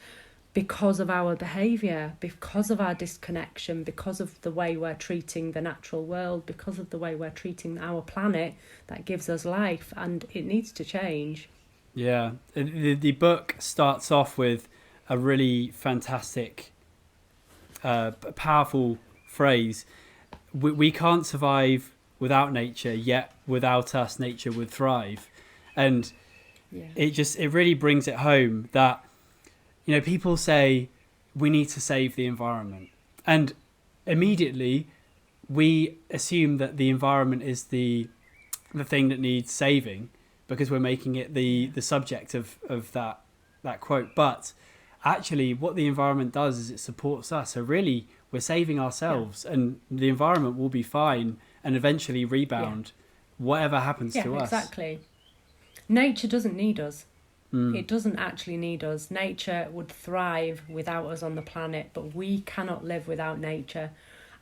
because of our behaviour, because of our disconnection, because of the way we're treating the natural world, because of the way we're treating our planet that gives us life, and it needs to change. Yeah, the book starts off with a really fantastic, powerful phrase. We can't survive without nature, yet without us, nature would thrive. And it really brings it home that, people say we need to save the environment. And immediately we assume that the environment is the thing that needs saving, because we're making it the subject of that quote. But actually what the environment does is it supports us. So really we're saving ourselves, and the environment will be fine and eventually rebound whatever happens to us. Exactly. Nature doesn't need us. It doesn't actually need us. Nature would thrive without us on the planet, but we cannot live without nature.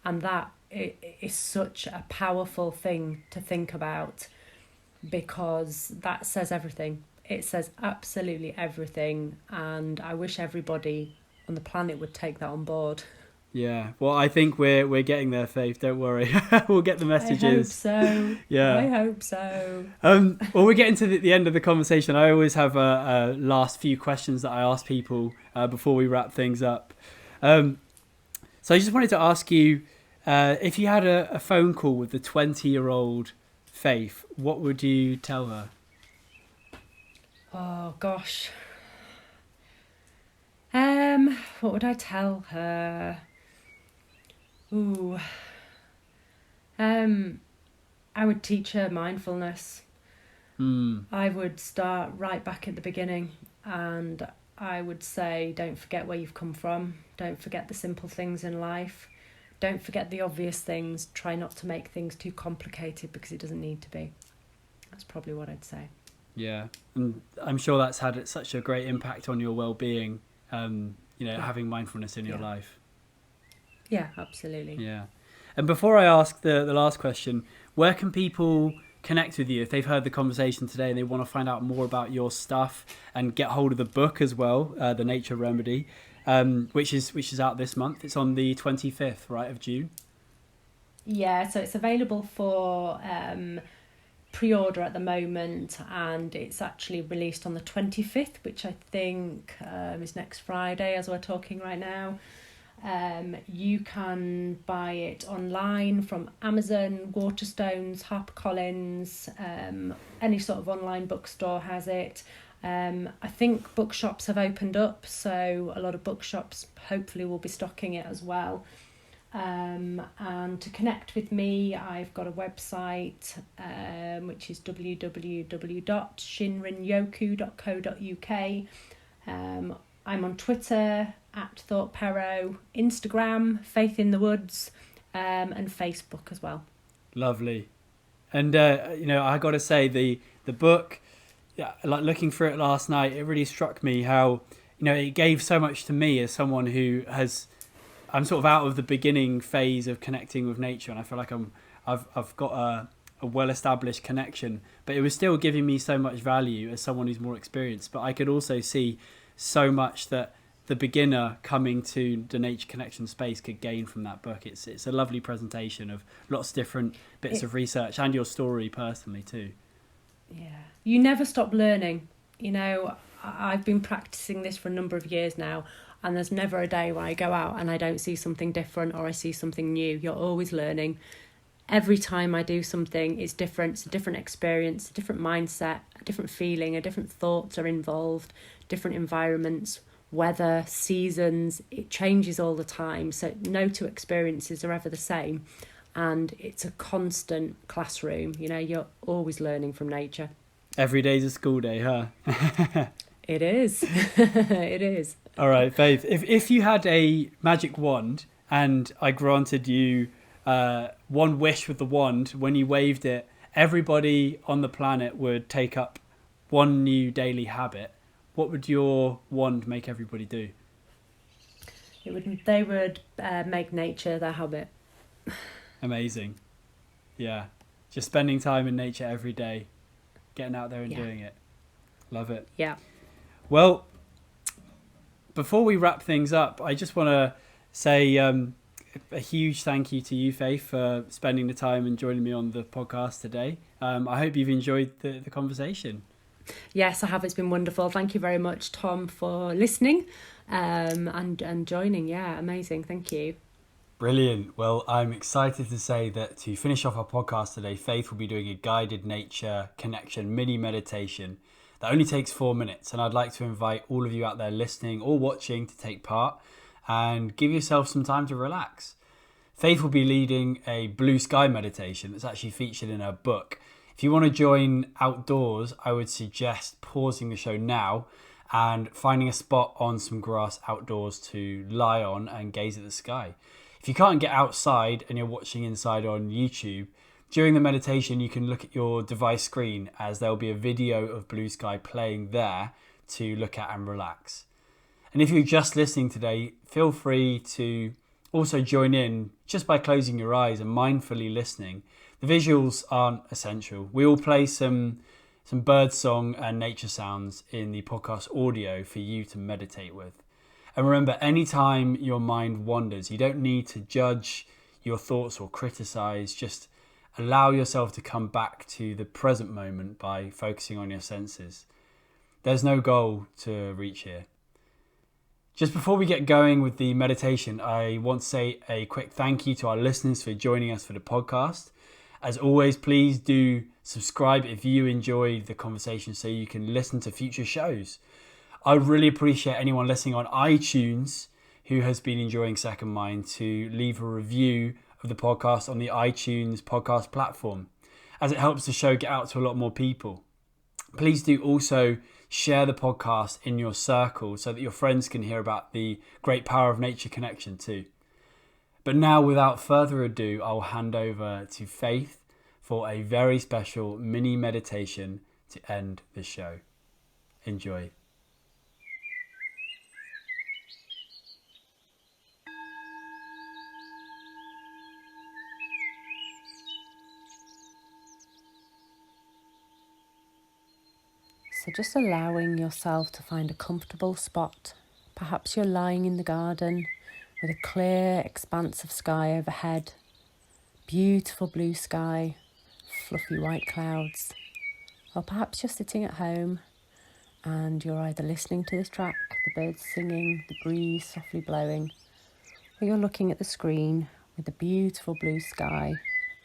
And that is such a powerful thing to think about, because that says everything. It says absolutely everything. And I wish everybody on the planet would take that on board. Yeah, well, I think we're getting there, Faith. Don't worry. We'll get the messages. I hope so. Yeah. I hope so. Well, we're getting to the end of the conversation. I always have a last few questions that I ask people before we wrap things up. So I just wanted to ask you, if you had a phone call with the 20-year-old Faith, what would you tell her? Oh, gosh. What would I tell her? Ooh. I would teach her mindfulness. I would start right back at the beginning, and I would say, don't forget where you've come from. Don't forget the simple things in life. Don't forget the obvious things. Try not to make things too complicated, because it doesn't need to be. That's probably what I'd say. Yeah, and I'm sure that's had such a great impact on your well-being, having mindfulness in your life. Yeah, absolutely. Yeah. And before I ask the last question, where can people connect with you if they've heard the conversation today and they want to find out more about your stuff and get hold of the book as well, The Nature Remedy, which is out this month? It's on the 25th, right, of June? Yeah, so it's available for pre-order at the moment, and it's actually released on the 25th, which I think is next Friday as we're talking right now. You can buy it online from Amazon, Waterstones, HarperCollins, any sort of online bookstore has it. I think bookshops have opened up, so a lot of bookshops hopefully will be stocking it as well. And to connect with me, I've got a website, which is www.shinrinyoku.co.uk. I'm on Twitter at Thorp Perrow, Instagram, Faith in the Woods, and Facebook as well. Lovely. And, I got to say, the book, like looking through it last night, it really struck me how, it gave so much to me as someone who I'm sort of out of the beginning phase of connecting with nature, and I feel like I've got a well-established connection, but it was still giving me so much value as someone who's more experienced. But I could also see so much that the beginner coming to the nature connection space could gain from that book. It's a lovely presentation of lots of different bits of research and your story personally too. Yeah, you never stop learning. I've been practicing this for a number of years now, and there's never a day where I go out and I don't see something different or I see something new. You're always learning. Every time I do something, it's different. It's a different experience, a different mindset, a different feeling, a different thoughts are involved, different environments, weather, seasons. It changes all the time. So no two experiences are ever the same. And it's a constant classroom. You're always learning from nature. Every day's a school day, huh? It is. It is. All right, Faith. If you had a magic wand and I granted you one wish with the wand, when you waved it, everybody on the planet would take up one new daily habit, what would your wand make everybody do? They would make nature their habit. Amazing. Yeah. Just spending time in nature every day, getting out there and doing it. Love it. Yeah. Well, before we wrap things up, I just want to say a huge thank you to you, Faith, for spending the time and joining me on the podcast today. I hope you've enjoyed the conversation. Yes, I have. It's been wonderful. Thank you very much, Tom, for listening and joining. Yeah, amazing. Thank you. Brilliant. Well, I'm excited to say that to finish off our podcast today, Faith will be doing a guided nature connection mini meditation that only takes 4 minutes. And I'd like to invite all of you out there listening or watching to take part and give yourself some time to relax. Faith will be leading a blue sky meditation that's actually featured in her book. If you want to join outdoors, I would suggest pausing the show now and finding a spot on some grass outdoors to lie on and gaze at the sky. If you can't get outside and you're watching inside on YouTube, during the meditation you can look at your device screen as there'll be a video of blue sky playing there to look at and relax. And if you're just listening today, feel free to also join in just by closing your eyes and mindfully listening. The visuals aren't essential. We will play some bird song and nature sounds in the podcast audio for you to meditate with. And remember, anytime your mind wanders, you don't need to judge your thoughts or criticize. Just allow yourself to come back to the present moment by focusing on your senses. There's no goal to reach here. Just before we get going with the meditation, I want to say a quick thank you to our listeners for joining us for the podcast. As always, please do subscribe if you enjoy the conversation so you can listen to future shows. I would really appreciate anyone listening on iTunes who has been enjoying Second Mind to leave a review of the podcast on the iTunes podcast platform, as it helps the show get out to a lot more people. Please do also share the podcast in your circle so that your friends can hear about the great power of nature connection too. But now, without further ado, I'll hand over to Faith for a very special mini meditation to end the show. Enjoy. So just allowing yourself to find a comfortable spot. Perhaps you're lying in the garden with a clear expanse of sky overhead, beautiful blue sky, fluffy white clouds. Or perhaps you're sitting at home and you're either listening to this track, the birds singing, the breeze softly blowing, or you're looking at the screen with the beautiful blue sky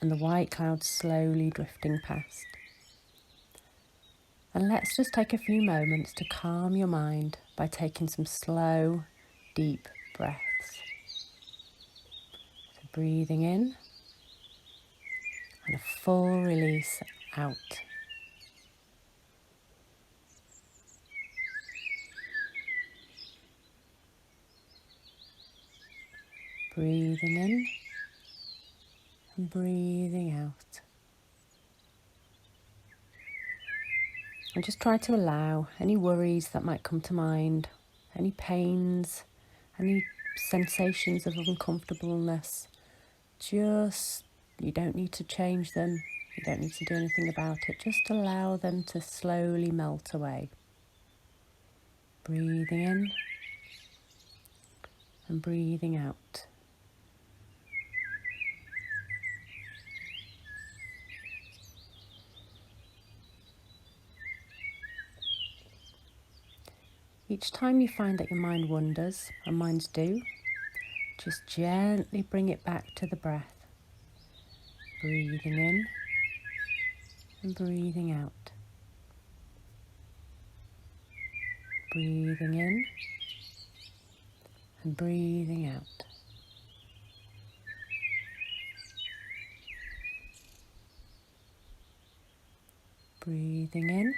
and the white clouds slowly drifting past. And let's just take a few moments to calm your mind by taking some slow, deep breaths. So breathing in and a full release out. Breathing in and breathing out. And just try to allow any worries that might come to mind, any pains, any sensations of uncomfortableness. You don't need to change them. You don't need to do anything about it. Just allow them to slowly melt away. Breathing in and breathing out. Each time you find that your mind wanders, and minds do, just gently bring it back to the breath. Breathing in and breathing out. Breathing in and breathing out. Breathing in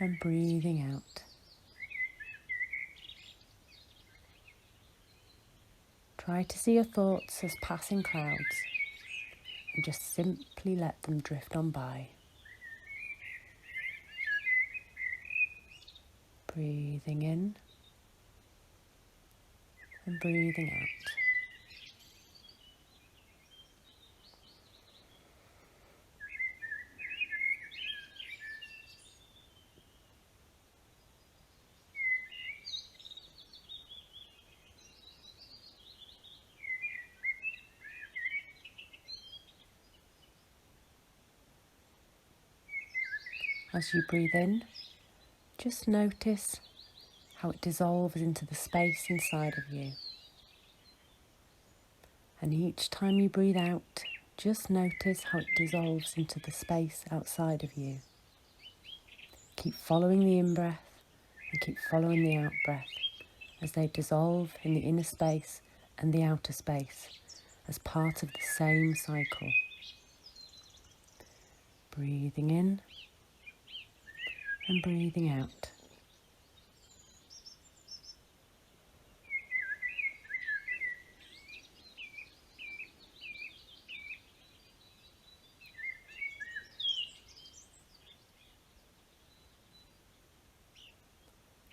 and breathing out. Try to see your thoughts as passing clouds and just simply let them drift on by. Breathing in and breathing out. As you breathe in, just notice how it dissolves into the space inside of you. And each time you breathe out, just notice how it dissolves into the space outside of you. Keep following the in-breath and keep following the out-breath as they dissolve in the inner space and the outer space as part of the same cycle. Breathing in and breathing out.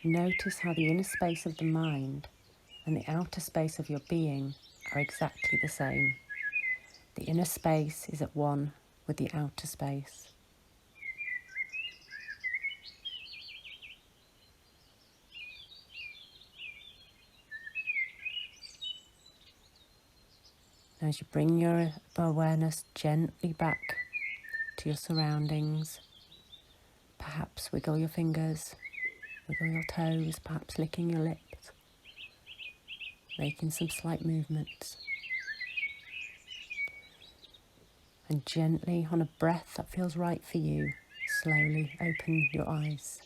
Notice how the inner space of the mind and the outer space of your being are exactly the same. The inner space is at one with the outer space. As you bring your awareness gently back to your surroundings, perhaps wiggle your fingers, wiggle your toes, perhaps licking your lips, making some slight movements. And gently, on a breath that feels right for you, slowly open your eyes.